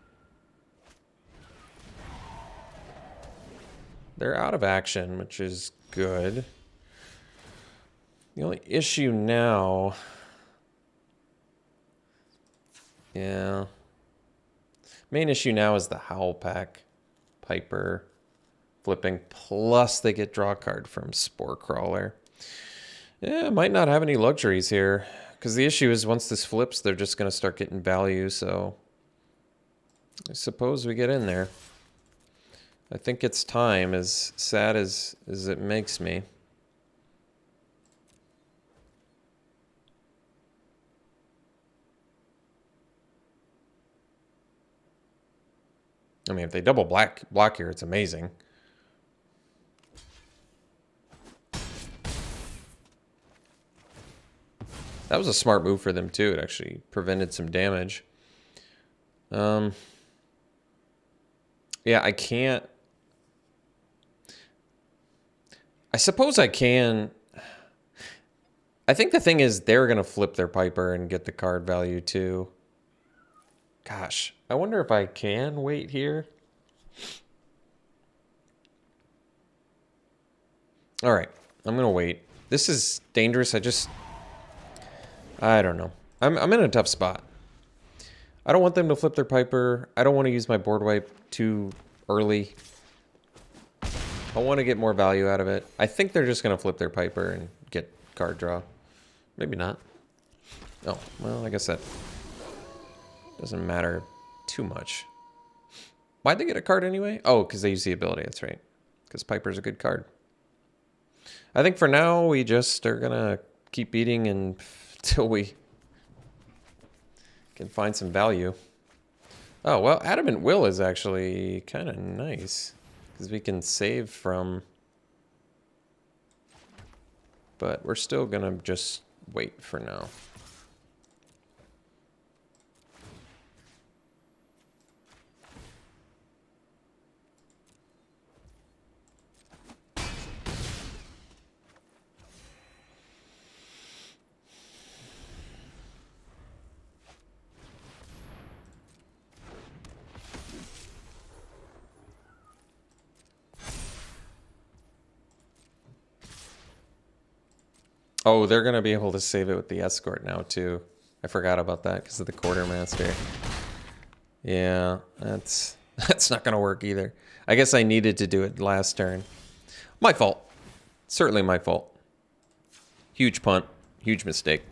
They're out of action, which is good. The only issue now... Yeah. Main issue now is the Howl Pack Piper flipping, plus they get draw card from Spore Crawler. Yeah, might not have any luxuries here, because the issue is once this flips, they're just going to start getting value, so I suppose we get in there. I think it's time, as sad as it makes me. I mean, if they double block here, it's amazing. That was a smart move for them too. It actually prevented some damage. Yeah, I can't. I suppose I can. I think the thing is they're going to flip their Piper and get the card value too. Gosh, I wonder if I can wait here. All right, I'm going to wait. This is dangerous. I don't know. I'm in a tough spot. I don't want them to flip their Piper. I don't want to use my board wipe too early. I want to get more value out of it. I think they're just going to flip their Piper and get card draw. Maybe not. Oh, well, I guess that doesn't matter too much. Why'd they get a card anyway? Oh, because they use the ability. That's right. Because Piper's a good card. I think for now, we just are going to keep eating until we can find some value. Oh, well, Adamant Will is actually kind of nice. Because we can save from... But we're still going to just wait for now. Oh, they're going to be able to save it with the escort now, too. I forgot about that because of the quartermaster. Yeah, that's not going to work either. I guess I needed to do it last turn. My fault. Certainly my fault. Huge punt. Huge mistake.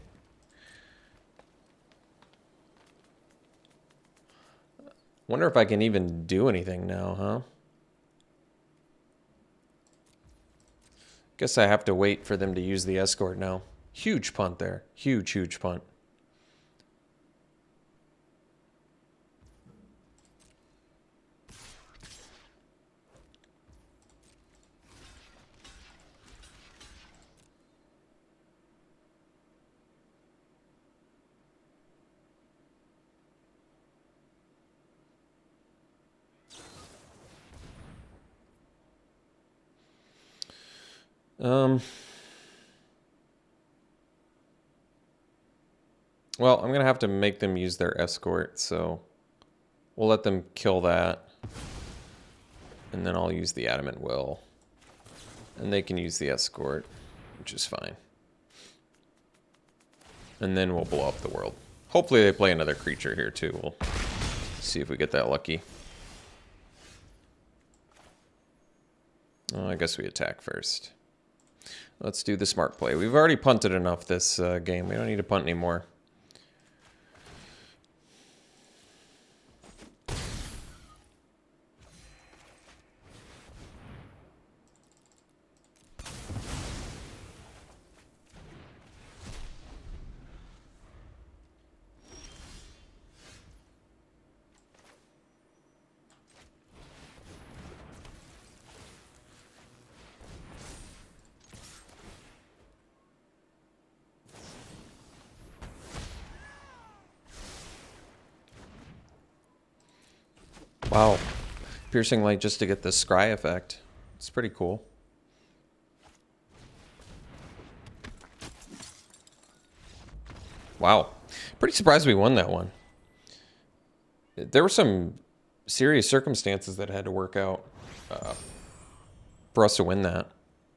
Wonder if I can even do anything now, huh? Guess I have to wait for them to use the escort now. Huge punt there. Huge, huge punt. Well, I'm going to have to make them use their escort, so we'll let them kill that. And then I'll use the Adamant Will. And they can use the escort, which is fine. And then we'll blow up the world. Hopefully they play another creature here too. We'll see if we get that lucky. Oh, I guess we attack first. Let's do the smart play. We've already punted enough this game. We don't need to punt anymore. Wow. Piercing light just to get the scry effect. It's pretty cool. Wow. Pretty surprised we won that one. There were some serious circumstances that had to work out for us to win that.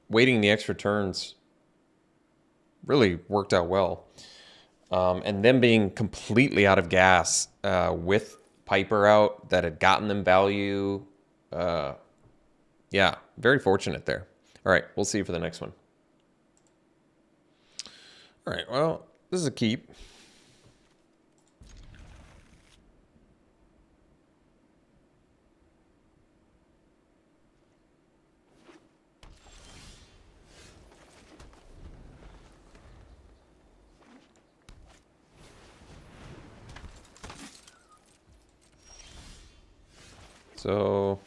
Waiting the extra turns really worked out well. And them being completely out of gas with Piper out that had gotten them value. Yeah, very fortunate there. All right, we'll see you for the next one. All right, well, this is a keep. So,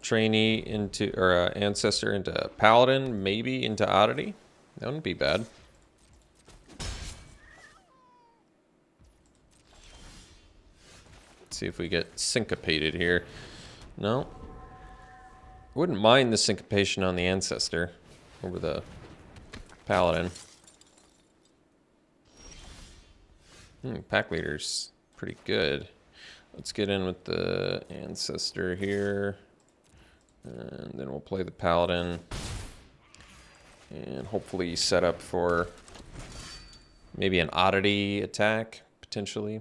trainee into, or ancestor into paladin, maybe into oddity. That wouldn't be bad. Let's see if we get syncopated here. No. Wouldn't mind the syncopation on the ancestor over the paladin. Pack leader's pretty good. Let's get in with the ancestor here. And then we'll play the paladin. And hopefully set up for maybe an oddity attack, potentially.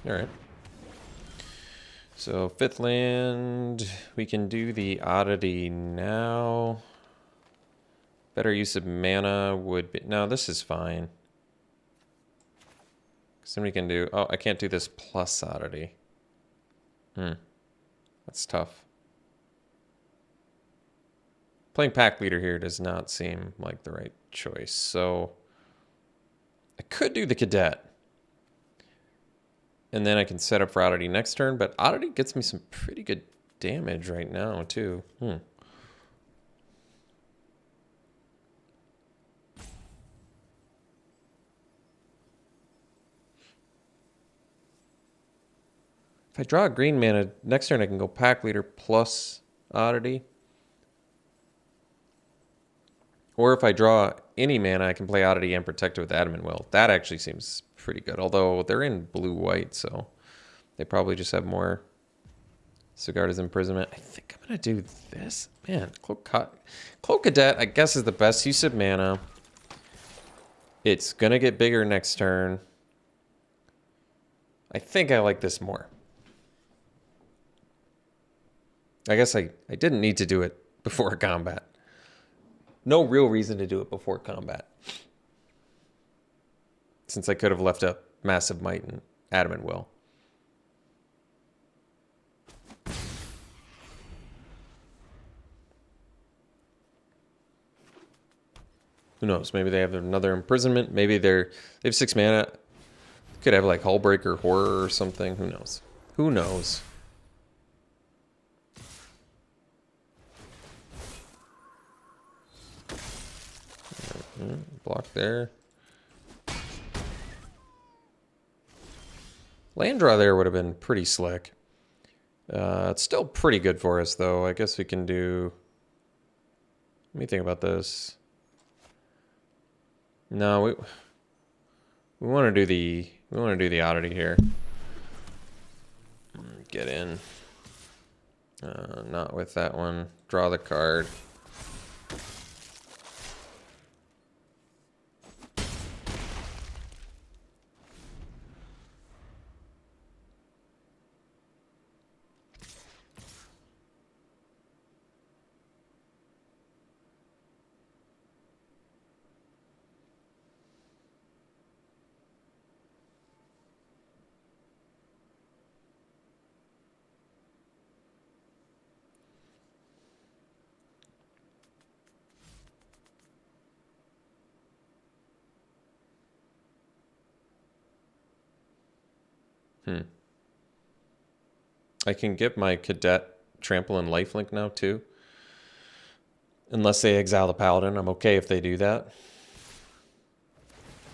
All right. So 5th land, we can do the oddity now. Better use of mana would be, no, this is fine. Somebody can do, oh, I can't do this plus oddity. That's tough. Playing pack leader here does not seem like the right choice. So I could do the cadet. And then I can set up for oddity next turn, but oddity gets me some pretty good damage right now, too. If I draw a green mana, next turn I can go pack leader plus oddity. Or if I draw any mana, I can play oddity and protect it with adamant will. That actually seems pretty good, although they're in blue-white, so they probably just have more Sigarda's Imprisonment. I think I'm going to do this. Man, Cloak Cadet, I guess, is the best use of mana. It's going to get bigger next turn. I think I like this more. I guess I didn't need to do it before combat. No real reason to do it before combat. Since I could have left up Massive Might and Adamant Will. Who knows? Maybe they have another Imprisonment. Maybe they have 6 mana. Could have like Hullbreaker, Horror, or something. Who knows? Who knows? Block there. Land draw there would have been pretty slick. It's still pretty good for us, though. I guess we can do... Let me think about this. No, we want to do the oddity here. Get in. Not with that one. Draw the card. I can give my cadet trample and lifelink now too. Unless they exile the paladin. I'm okay if they do that.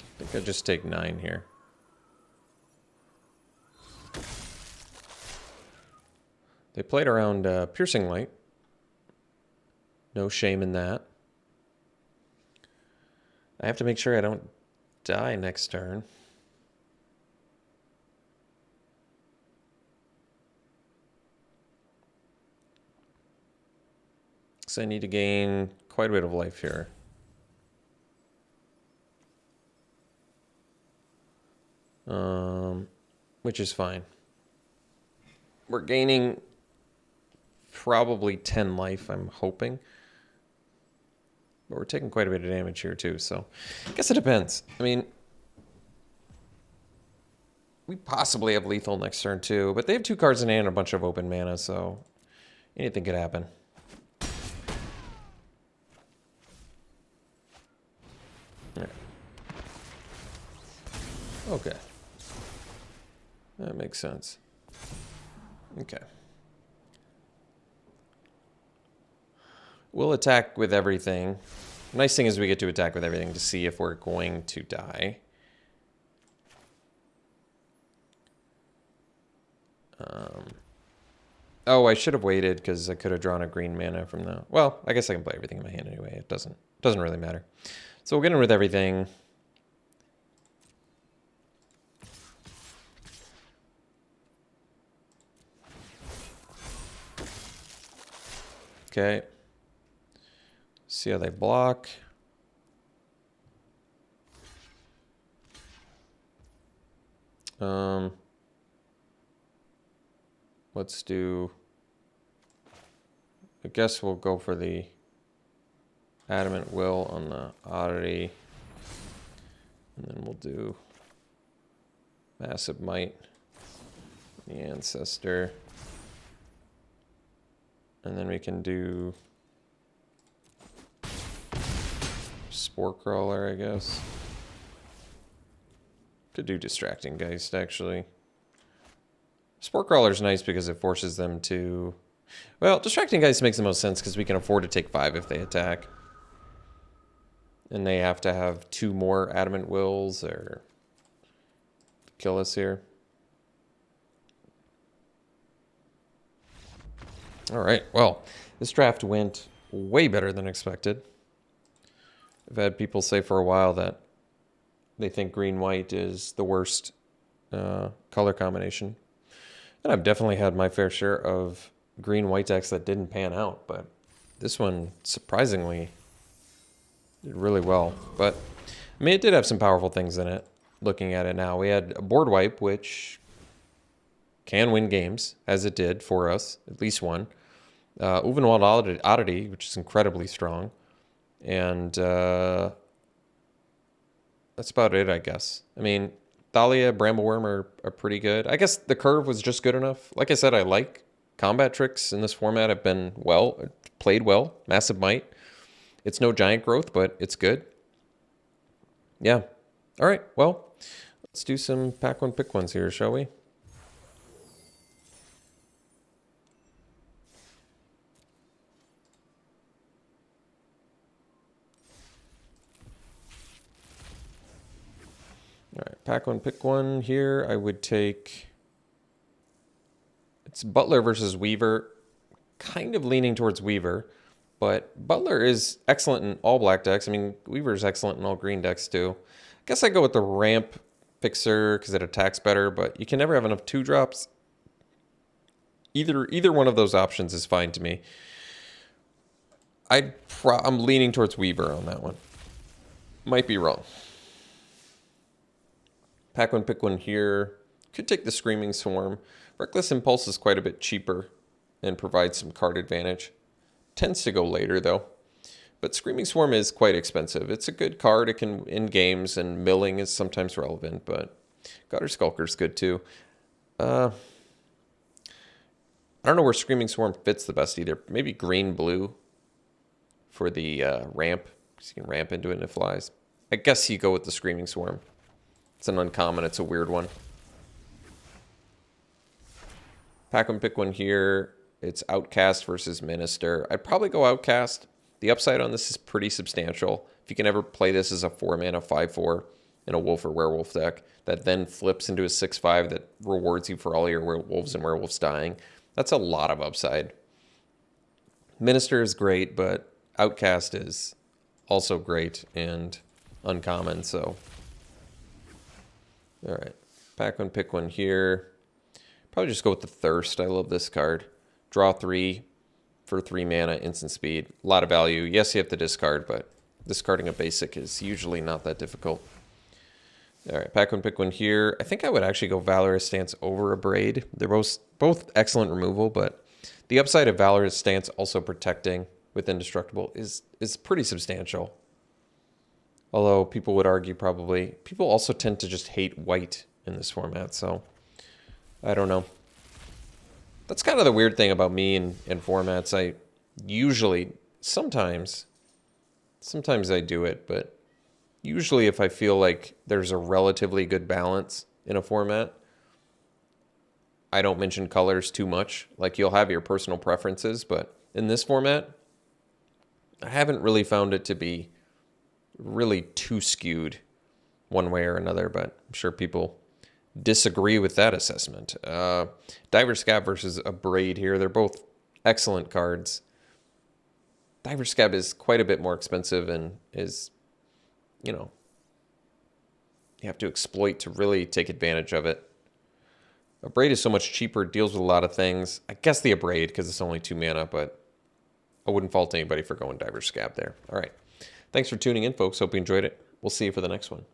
I think I just take 9 here. They played around piercing light. No shame in that. I have to make sure I don't die next turn. So I need to gain quite a bit of life here. Which is fine. We're gaining probably 10 life, I'm hoping. But we're taking quite a bit of damage here too, so I guess it depends. I mean, we possibly have lethal next turn too, but they have 2 cards in hand and a bunch of open mana, so anything could happen. Right. Okay. That makes sense. Okay. We'll attack with everything. Nice thing is we get to attack with everything to see if we're going to die. Oh, I should have waited because I could have drawn a green mana from the... Well, I guess I can play everything in my hand anyway. It doesn't really matter. So we'll get in with everything. Okay. See how they block. Let's do... I guess we'll go for the Adamant Will on the Oddity. And then we'll do Massive Might, the Ancestor. And then we can do Spore Crawler, I guess. Could do Distracting Geist, actually. Spore Crawler's nice because it forces them to... Well, Distracting Geist makes the most sense because we can afford to take 5 if they attack. And they have to have 2 more Adamant Wills or kill us here. All right, well, this draft went way better than expected. I've had people say for a while that they think green-white is the worst color combination. And I've definitely had my fair share of green-white decks that didn't pan out, but this one, surprisingly, did really well. But, I mean, it did have some powerful things in it, looking at it now. We had a board wipe, which can win games, as it did for us, at least one. Uvenwald Oddity, which is incredibly strong. And that's about it, I guess. I mean, Thalia, Brambleworm are pretty good. I guess the curve was just good enough. Like I said, I like combat tricks in this format. Have been played well. Massive Might. It's no giant growth, but it's good. Yeah. All right. Well, let's do some pack one, pick ones here, shall we? All right, pack one, pick one here. I would take... It's Butler versus Weaver. Kind of leaning towards Weaver. But Butler is excellent in all black decks. I mean, Weaver is excellent in all green decks too. I guess I go with the Ramp Fixer because it attacks better, but you can never have enough 2-drops. Either one of those options is fine to me. I'm leaning towards Weaver on that one. Might be wrong. Pack one, pick one here. Could take the Screaming Swarm. Reckless Impulse is quite a bit cheaper and provides some card advantage. Tends to go later though. But Screaming Swarm is quite expensive. It's a good card. It can in games, and milling is sometimes relevant, but Gutter Skulker is good too. I don't know where Screaming Swarm fits the best either. Maybe green-blue for the ramp, because you can ramp into it and it flies. I guess you go with the Screaming Swarm. It's an uncommon. It's a weird one. Pack one, pick one here. It's Outcast versus Minister. I'd probably go Outcast. The upside on this is pretty substantial. If you can ever play this as a 4-mana 5/4 in a wolf or werewolf deck that then flips into a 6/5 that rewards you for all your wolves and werewolves dying, that's a lot of upside. Minister is great, but Outcast is also great and uncommon, so. All right, pack one, pick one here. Probably just go with the Thirst. I love this card. Draw 3 for 3 mana, instant speed. A lot of value. Yes, you have to discard, but discarding a basic is usually not that difficult. All right, pack one, pick one here. I think I would actually go Valorous Stance over Abrade. They're both excellent removal, but the upside of Valorous Stance also protecting with Indestructible is pretty substantial. Although people would argue probably, people also tend to just hate white in this format, so I don't know. That's kind of the weird thing about me and formats. I usually, sometimes I do it, but usually if I feel like there's a relatively good balance in a format, I don't mention colors too much. Like, you'll have your personal preferences, but in this format, I haven't really found it to be really too skewed one way or another, but I'm sure people disagree with that assessment. Diver Scab versus Abrade here. They're both excellent cards. Diver Scab is quite a bit more expensive and is, you have to exploit to really take advantage of it. Abrade is so much cheaper, deals with a lot of things. I guess the Abrade, because it's only 2 mana, but I wouldn't fault anybody for going Diver Scab there. All right. Thanks for tuning in, folks. Hope you enjoyed it. We'll see you for the next one.